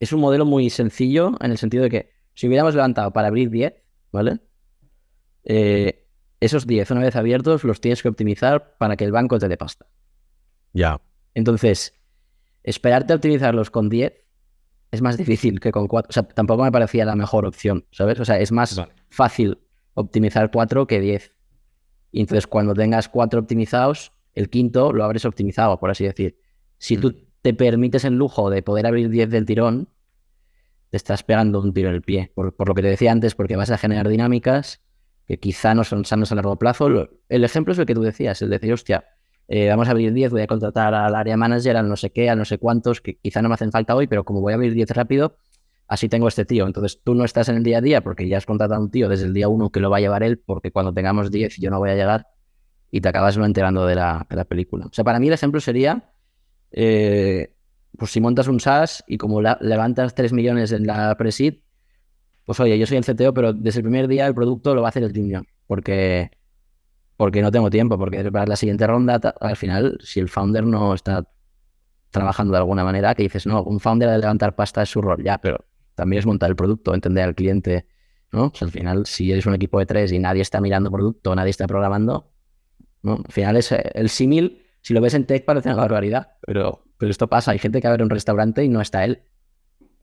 es un modelo muy sencillo en el sentido de que si hubiéramos levantado para abrir 10, ¿vale? Esos 10, una vez abiertos, los tienes que optimizar para que el banco te dé pasta. Ya. Entonces, esperarte a optimizarlos con 10 es más difícil que con 4. O sea, tampoco me parecía la mejor opción, ¿sabes? O sea, es más fácil optimizar 4 que 10. Y entonces, cuando tengas 4 optimizados, el quinto lo abres optimizado, por así decir. Si tú te permites el lujo de poder abrir 10 del tirón, te estás pegando un tiro en el pie. Por lo que te decía antes, porque vas a generar dinámicas que quizá no son sanas a largo plazo. El ejemplo es el que tú decías, el decir, hostia, vamos a abrir 10, voy a contratar al área manager, al no sé qué, al no sé cuántos, que quizá no me hacen falta hoy, pero como voy a abrir 10 rápido, así tengo este tío. Entonces tú no estás en el día a día porque ya has contratado a un tío desde el día 1 que lo va a llevar él, porque cuando tengamos 10 yo no voy a llegar y te acabas no enterando de la película. O sea, para mí el ejemplo sería, pues si montas un SaaS y como levantas 3 millones en la pre-seed, pues oye, yo soy el CTO, pero desde el primer día el producto lo va a hacer el team, porque no tengo tiempo, porque para la siguiente ronda, al final, si el founder no está trabajando de alguna manera, que dices, no, un founder de levantar pasta es su rol, ya, pero también es montar el producto, entender al cliente, ¿no? O sea, al final, si eres un equipo de 3 y nadie está mirando producto, nadie está programando, ¿no? Al final es el símil, si lo ves en tech parece una barbaridad, pero esto pasa, hay gente que abre un restaurante y no está él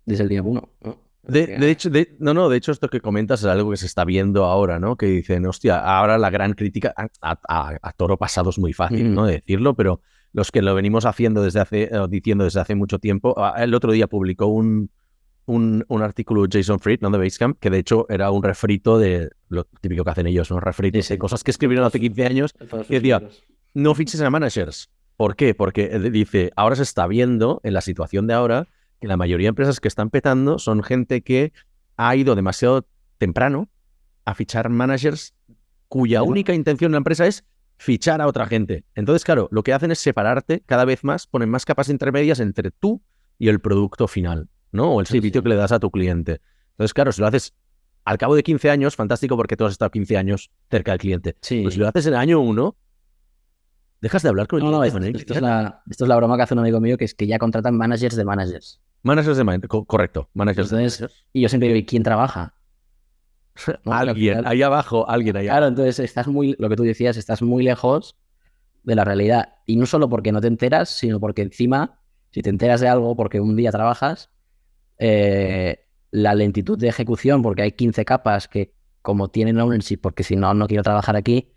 desde el día 1, ¿no? De hecho, esto que comentas es algo que se está viendo ahora, ¿no? Que dicen, hostia, ahora la gran crítica a toro pasado es muy fácil, ¿no? De decirlo, pero los que lo venimos haciendo diciendo desde hace mucho tiempo, el otro día publicó un artículo Jason Fried, ¿no? De Basecamp, que de hecho era un refrito de lo típico que hacen ellos, ¿no? Refritos de cosas que escribieron hace 15 años. Y decía, no fiches a managers. ¿Por qué? Porque dice, ahora se está viendo en la situación de ahora que la mayoría de empresas que están petando son gente que ha ido demasiado temprano a fichar managers cuya única intención en la empresa es fichar a otra gente. Entonces, claro, lo que hacen es separarte cada vez más, ponen más capas intermedias entre tú y el producto final, ¿no? O el servicio que le das a tu cliente. Entonces, claro, si lo haces al cabo de 15 años, fantástico porque tú has estado 15 años cerca del cliente. Sí. Pues si lo haces en el año 1, dejas de hablar con el cliente. Esto es la broma que hace un amigo mío, que es que ya contratan managers de managers. Managers de managers, correcto. Managers de managers. Y yo siempre digo, ¿y quién trabaja? ¿No? Alguien, ahí abajo, alguien ahí abajo. Claro, entonces lo que tú decías, estás muy lejos de la realidad. Y no solo porque no te enteras, sino porque encima, si te enteras de algo porque un día trabajas, la lentitud de ejecución, porque hay 15 capas que como tienen ownership, porque si no, no quiero trabajar aquí,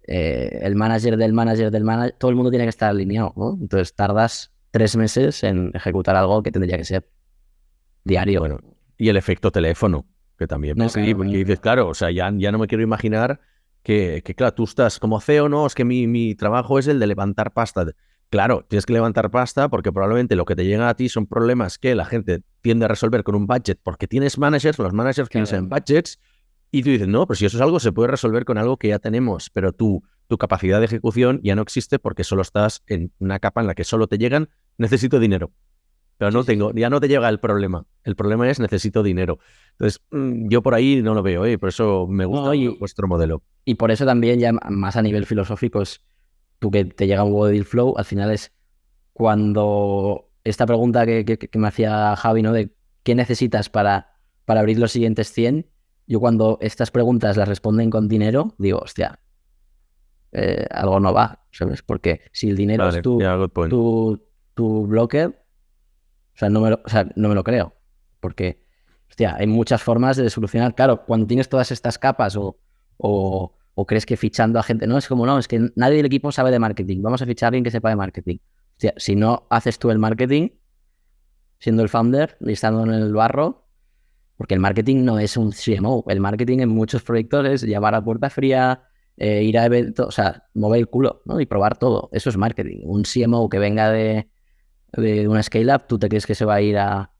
el manager del manager, todo el mundo tiene que estar alineado, ¿no? Entonces tardas 3 meses en ejecutar algo que tendría que ser diario. Bueno, y el efecto teléfono, que también porque dices, claro, o sea, ya no me quiero imaginar que claro, tú estás como CEO, no, es que mi trabajo es el de levantar pasta. Claro, tienes que levantar pasta porque probablemente lo que te llega a ti son problemas que la gente tiende a resolver con un budget porque tienes managers, los managers tienen budgets, y tú dices, no, pero si eso es algo, se puede resolver con algo que ya tenemos, pero tu capacidad de ejecución ya no existe porque solo estás en una capa en la que solo te llegan, necesito dinero. Pero no tengo, ya no te llega el problema. El problema es necesito dinero. Entonces, yo por ahí no lo veo, por eso me gusta vuestro modelo. Y por eso también, ya más a nivel filosófico, es tú que te llega un huevo de deal flow, al final es cuando esta pregunta que me hacía Javi, ¿no? De qué necesitas para abrir los siguientes 100, yo cuando estas preguntas las responden con dinero, digo, hostia, algo no va, ¿sabes? Porque si el dinero es tu blocker, no me lo creo. Porque, hostia, hay muchas formas de solucionar. Claro, cuando tienes todas estas capas o crees que fichando a gente... No, es como, no, es que nadie del equipo sabe de marketing. Vamos a fichar a alguien que sepa de marketing. Hostia, si no haces tú el marketing, siendo el founder y estando en el barro, porque el marketing no es un CMO. El marketing en muchos proyectos es llevar a puerta fría, ir a eventos, o sea, mover el culo, ¿no? Y probar todo. Eso es marketing. Un CMO que venga de una scale-up, ¿tú te crees que se va a ir a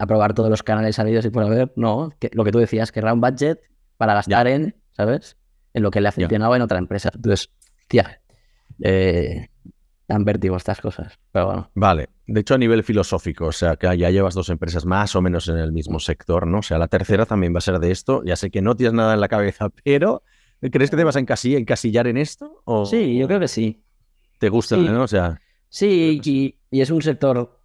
probar todos los canales salidos y por haber? No, lo que tú decías, querrá un budget para gastar en, ¿sabes? En lo que le ha funcionado en otra empresa. Entonces, tía, dan vértigo estas cosas, pero bueno. Vale, de hecho a nivel filosófico, o sea, que ya llevas 2 empresas más o menos en el mismo sector, ¿no? O sea, la tercera también va a ser de esto. Ya sé que no tienes nada en la cabeza, pero ¿crees que te vas a encasillar en esto? ¿O sí, yo creo que sí. ¿Te gusta, sí. ¿no? O sea... Sí, y es un sector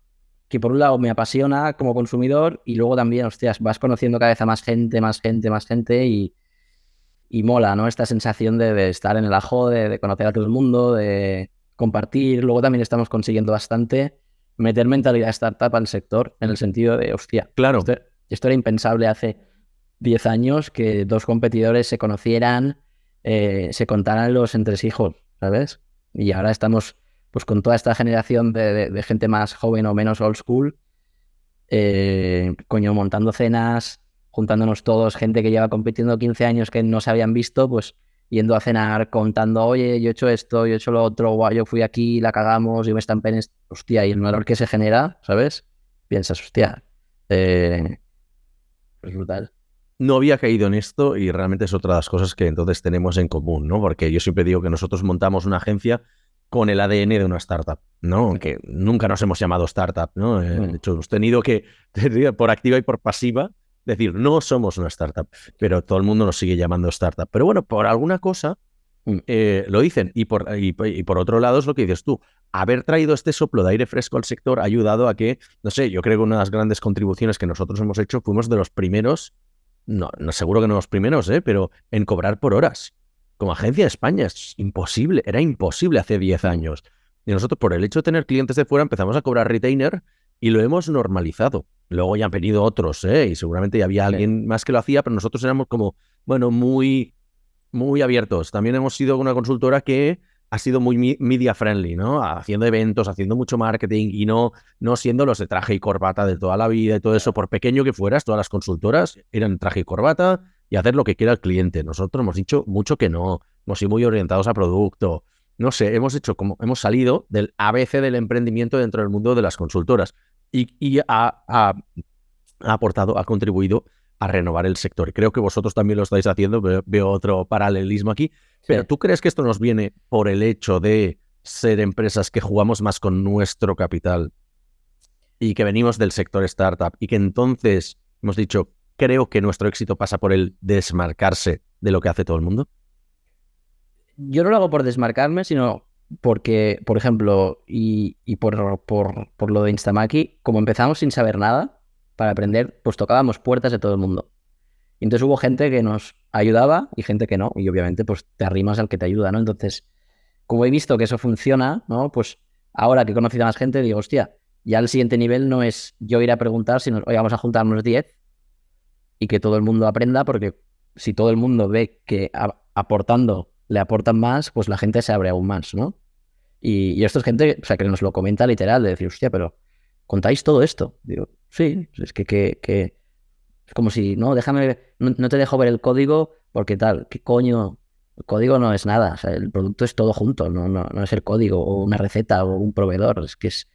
que por un lado me apasiona como consumidor y luego también, hostias, vas conociendo cada vez a más gente y mola, ¿no? Esta sensación de estar en el ajo, de conocer a todo el mundo, de compartir. Luego también estamos consiguiendo bastante meter mentalidad startup al sector en el sentido de, hostia, Claro. esto era impensable hace 10 años que dos competidores se conocieran, se contaran los entresijos, ¿sabes? Y ahora estamos pues con toda esta generación de gente más joven o menos old school, coño, montando cenas, juntándonos todos, gente que lleva compitiendo 15 años que no se habían visto, pues yendo a cenar, contando, oye, yo he hecho esto, yo he hecho lo otro, guau, yo fui aquí, la cagamos, yo me estampé en esto, hostia, y el valor que se genera, ¿sabes? Piensas, hostia, es brutal. No había caído en esto y realmente es otra de las cosas que entonces tenemos en común, ¿no? Porque yo siempre digo que nosotros montamos una agencia con el ADN de una startup, ¿no? Aunque nunca nos hemos llamado startup, ¿no? De hecho, hemos tenido que, por activa y por pasiva, decir, no somos una startup, pero todo el mundo nos sigue llamando startup. Pero bueno, por alguna cosa lo dicen. Y por otro lado es lo que dices tú. Haber traído este soplo de aire fresco al sector ha ayudado a que, no sé, yo creo que una de las grandes contribuciones que nosotros hemos hecho fuimos de los primeros, no seguro que no los primeros, pero en cobrar por horas. Como agencia de España es imposible, era imposible hace 10 años. Y nosotros, por el hecho de tener clientes de fuera, empezamos a cobrar retainer y lo hemos normalizado. Luego ya han venido otros, y seguramente ya había alguien más que lo hacía, pero nosotros éramos como, bueno, muy abiertos. También hemos sido una consultora que ha sido muy media friendly, ¿no? Haciendo eventos, haciendo mucho marketing y no siendo los de traje y corbata de toda la vida y todo eso. Por pequeño que fueras, todas las consultoras eran traje y corbata y hacer lo que quiera el cliente. Nosotros hemos dicho mucho que no. Hemos sido muy orientados a producto. No sé, hemos salido del ABC del emprendimiento dentro del mundo de las consultoras y ha aportado, ha contribuido a renovar el sector. Creo que vosotros también lo estáis haciendo, veo otro paralelismo aquí. Pero ¿tú crees que esto nos viene por el hecho de ser empresas que jugamos más con nuestro capital y que venimos del sector startup y que entonces hemos dicho, creo que nuestro éxito pasa por el desmarcarse de lo que hace todo el mundo? Yo no lo hago por desmarcarme, sino porque, por ejemplo, y por lo de Instamaki, como empezamos sin saber nada, para aprender, pues tocábamos puertas de todo el mundo. Y entonces hubo gente que nos ayudaba y gente que no. Y obviamente, pues te arrimas al que te ayuda, ¿no? Entonces, como he visto que eso funciona, ¿no? Pues ahora que he conocido a más gente, digo, hostia, ya el siguiente nivel no es yo ir a preguntar, sino, oye, vamos a juntarnos 10 y que todo el mundo aprenda, porque si todo el mundo ve que aportando le aportan más, pues la gente se abre aún más, ¿no? Y esto es gente, o sea, que nos lo comenta literal, de decir, hostia, pero ¿contáis todo esto? Digo, sí, es que es como si, no, déjame, no te dejo ver el código porque tal, ¿qué coño? El código no es nada, o sea, el producto es todo junto, no es el código o una receta o un proveedor, es que es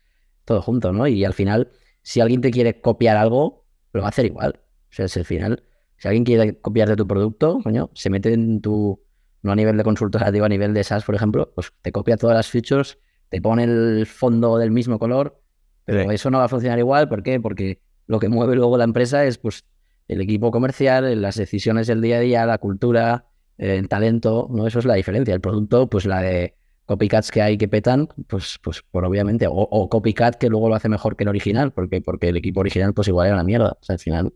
todo junto, ¿no? Y al final, si alguien te quiere copiar algo, lo va a hacer igual. O sea, si al final, si alguien quiere copiarte tu producto, coño, se mete en tu, no a nivel de consultoría, digo a nivel de SaaS, por ejemplo, pues te copia todas las features, te pone el fondo del mismo color, pero eso no va a funcionar igual, ¿por qué? Porque lo que mueve luego la empresa es pues el equipo comercial, las decisiones del día a día, la cultura, el talento, ¿no? Eso es la diferencia. El producto, pues la de copycats que hay que petan, pues por obviamente, o copycat que luego lo hace mejor que el original, porque el equipo original pues igual era una mierda. O sea, al final,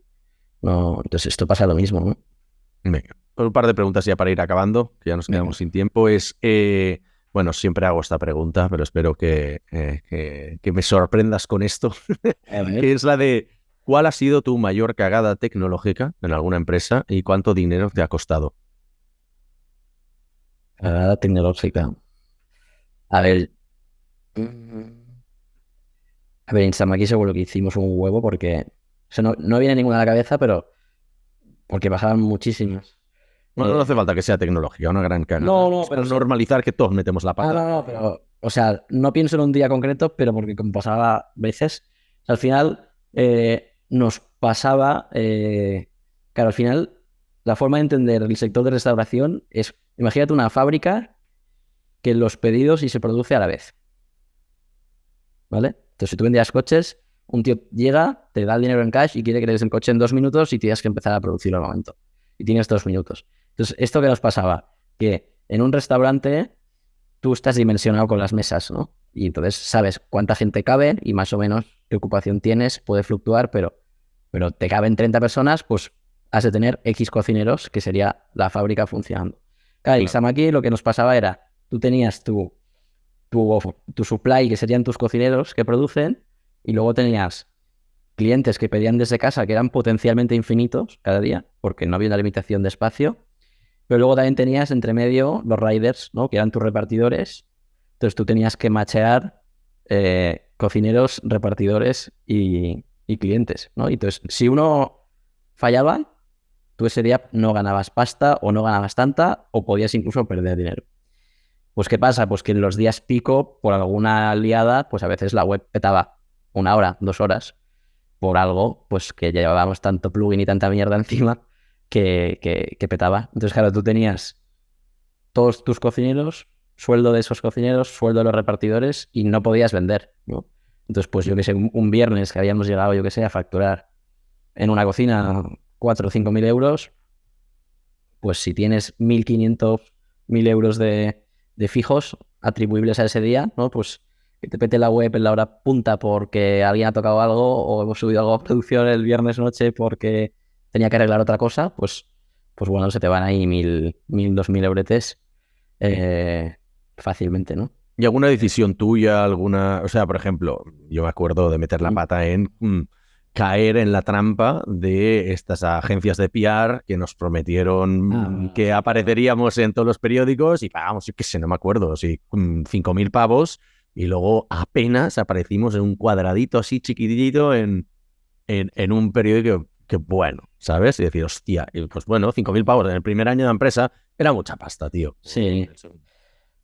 no. Entonces esto pasa lo mismo, ¿no? Venga, un par de preguntas ya para ir acabando, que ya nos quedamos sin tiempo. Bueno, siempre hago esta pregunta, pero espero que me sorprendas con esto, que es la de ¿cuál ha sido tu mayor cagada tecnológica en alguna empresa y cuánto dinero te ha costado? Cagada tecnológica. A ver, Instamaki seguro que hicimos un huevo porque, o sea, no viene ninguna a la cabeza, pero porque pasaban muchísimas. Bueno, no hace falta que sea tecnológica, una gran cagada. No, pero normalizar que todos metemos la pata. No, pero, o sea, no pienso en un día concreto, pero porque como pasaba veces, al final nos pasaba, claro, al final la forma de entender el sector de restauración es, imagínate una fábrica que los pedidos y se produce a la vez, ¿vale? Entonces, si tú vendías coches, un tío llega, te da el dinero en cash y quiere que le des el coche en 2 minutos y tienes que empezar a producirlo al momento. Y tienes 2 minutos. Entonces, ¿esto qué nos pasaba? Que en un restaurante tú estás dimensionado con las mesas, ¿no? Y entonces sabes cuánta gente cabe y más o menos qué ocupación tienes, puede fluctuar, pero te caben 30 personas, pues has de tener X cocineros, que sería la fábrica funcionando. Claro, y aquí lo que nos pasaba era, tú tenías tu supply, que serían tus cocineros que producen, y luego tenías clientes que pedían desde casa, que eran potencialmente infinitos cada día, porque no había una limitación de espacio, pero luego también tenías entre medio los riders, ¿no? Que eran tus repartidores. Entonces tú tenías que machear cocineros, repartidores y clientes, ¿no? Y entonces, si uno fallaba, tú ese día no ganabas pasta o no ganabas tanta o podías incluso perder dinero. Pues ¿qué pasa? Pues que en los días pico, por alguna liada, pues a veces la web petaba 1 hora, 2 horas, por algo, pues que llevábamos tanto plugin y tanta mierda encima que petaba. Entonces, claro, tú tenías todos tus cocineros, sueldo de esos cocineros, sueldo de los repartidores y no podías vender, ¿no? Entonces, pues yo que sé, un viernes que habíamos llegado, yo que sé, a facturar en una cocina 4 o 5 mil euros, pues si tienes 1.500, 1.000 euros de fijos atribuibles a ese día, ¿no? Pues que te pete la web en la hora punta porque alguien ha tocado algo o hemos subido algo a producción el viernes noche porque tenía que arreglar otra cosa, pues bueno, se te van ahí 1.000, 2.000 euretes fácilmente, ¿no? ¿Y alguna decisión tuya, o sea, por ejemplo, yo me acuerdo de meter la pata en caer en la trampa de estas agencias de PR que nos prometieron que apareceríamos en todos los periódicos y pagamos, yo qué sé, no me acuerdo, sí, 5.000 pavos y luego apenas aparecimos en un cuadradito así chiquitito en un periódico que bueno, ¿sabes? Y decir, hostia, y pues bueno, 5.000 pavos en el primer año de empresa era mucha pasta, tío. Sí.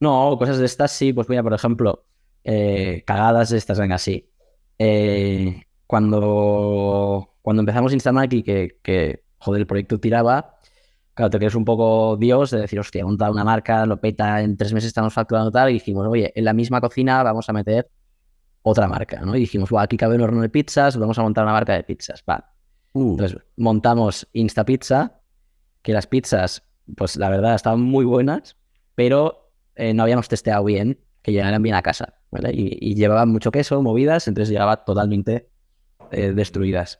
No, cosas de estas sí, pues mira, por ejemplo, cagadas de estas, venga, sí. Cuando empezamos Instamaki, que joder, el proyecto tiraba, claro, te crees un poco Dios de decir, hostia, he montado una marca, lo peta, en 3 meses estamos facturando tal, y dijimos, oye, en la misma cocina vamos a meter otra marca, ¿no? Y dijimos, aquí cabe un horno de pizzas, vamos a montar una marca de pizzas, va. Entonces montamos Instapizza, que las pizzas, pues la verdad, estaban muy buenas, pero no habíamos testeado bien que llegaran bien a casa, ¿vale? Y llevaban mucho queso, movidas, entonces llegaba totalmente destruidas.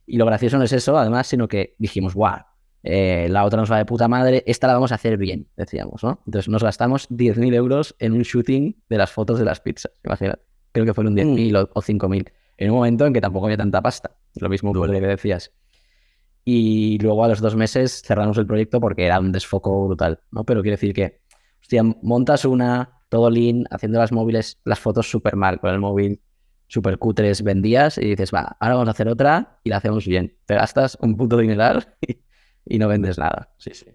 Y lo gracioso no es eso, además, sino que dijimos, guau, la otra nos va de puta madre, esta la vamos a hacer bien, decíamos, ¿no? Entonces nos gastamos 10.000 euros en un shooting de las fotos de las pizzas, imagínate. Creo que fueron 10.000 o 5.000, en un momento en que tampoco había tanta pasta, lo mismo que decías. Y luego a los 2 meses cerramos el proyecto porque era un desfoco brutal, ¿no? Pero quiero decir que, hostia, montas todo lean, haciendo las fotos súper mal, con el móvil súper cutres, vendías y dices, va, ahora vamos a hacer otra y la hacemos bien. Te gastas un puto dineral y no vendes nada. Sí, sí.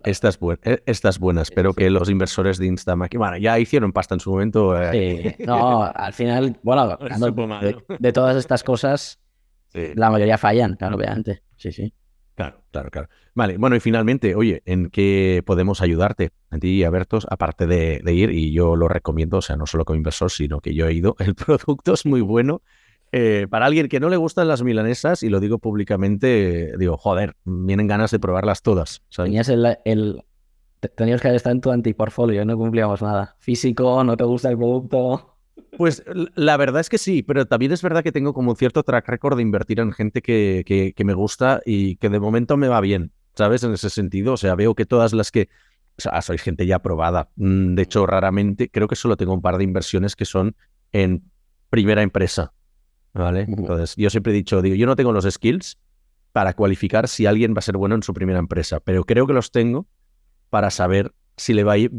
Esta es buena. Espero que los inversores de Instamaki, bueno, ya hicieron pasta en su momento. Sí, no, al final, bueno, de todas estas cosas, sí, la mayoría fallan, claro, obviamente. Sí, sí. Claro. Vale, bueno, y finalmente, oye, ¿en qué podemos ayudarte a ti y a Bertos, aparte de ir? Y yo lo recomiendo, o sea, no solo como inversor, sino que yo he ido. El producto es muy bueno. Para alguien que no le gustan las milanesas, y lo digo públicamente, digo, joder, vienen ganas de probarlas todas, ¿sabes? Tenías que haber estado en tu antiportfolio, no cumplíamos nada. Físico, no te gusta el producto. Pues la verdad es que sí, pero también es verdad que tengo como un cierto track record de invertir en gente que me gusta y que de momento me va bien, ¿sabes? En ese sentido, o sea, veo que todas las que... O sea, sois gente ya probada. De hecho, raramente, creo que solo tengo un par de inversiones que son en primera empresa, ¿vale? Entonces, yo siempre he dicho, yo no tengo los skills para cualificar si alguien va a ser bueno en su primera empresa, pero creo que los tengo para saber si le va a ir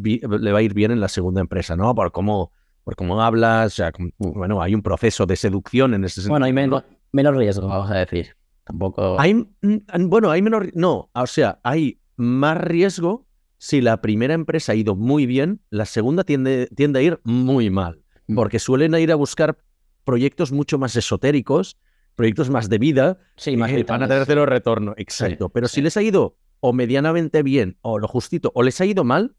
bien en la segunda empresa, ¿no? Por cómo hablas, o sea, bueno, hay un proceso de seducción en ese sentido. Bueno, hay menos riesgo, vamos a decir. Tampoco... hay menos... No, o sea, hay más riesgo si la primera empresa ha ido muy bien, la segunda tiende a ir muy mal, porque suelen ir a buscar proyectos mucho más esotéricos, proyectos más de vida, sí, más van a tener cero retorno, exacto. Sí, pero si les ha ido o medianamente bien, o lo justito, o les ha ido mal,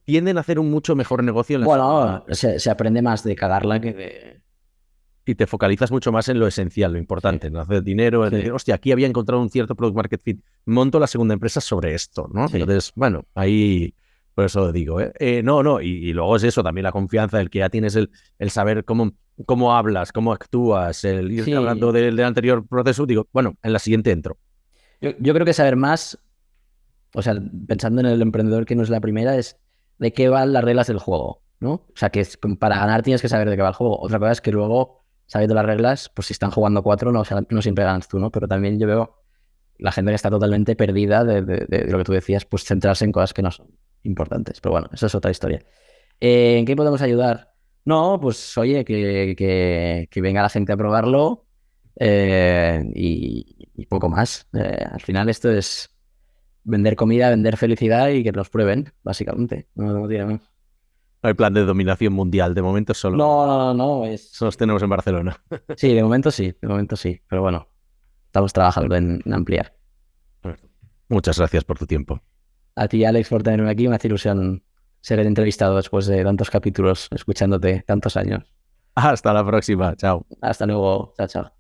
tienden a hacer un mucho mejor negocio. Bueno, se aprende más de cagarla que de... Y te focalizas mucho más en lo esencial, lo importante, ¿no? Hacer dinero, en decir, hostia, aquí había encontrado un cierto product market fit, monto la segunda empresa sobre esto, ¿no? Sí. Entonces, bueno, ahí, por eso digo, No, y luego es eso, también la confianza, el que ya tienes el saber cómo cómo hablas, cómo actúas, el ir Sí, hablando del anterior proceso, digo, bueno, en la siguiente entro. yo creo que saber más, o sea, pensando en el emprendedor que no es la primera, es de qué van las reglas del juego, ¿no? O sea, que para ganar tienes que saber de qué va el juego. Otra cosa es que luego, sabiendo las reglas, pues si están jugando cuatro, no, o sea, no siempre ganas tú, ¿no? Pero también yo veo la gente que está totalmente perdida de lo que tú decías, pues centrarse en cosas que no son importantes. Pero bueno, eso es otra historia. ¿En qué podemos ayudar? No, pues oye, que venga la gente a probarlo y poco más. Al final esto es vender comida, vender felicidad y que nos prueben, básicamente. No tiene más. No hay plan de dominación mundial, de momento No, es... solo los tenemos en Barcelona. Sí, de momento sí, pero bueno, estamos trabajando en ampliar. Muchas gracias por tu tiempo. A ti, Alex, por tenerme aquí, me hace ilusión ser el entrevistado después de tantos capítulos, escuchándote tantos años. Hasta la próxima, chao. Hasta luego, chao, chao.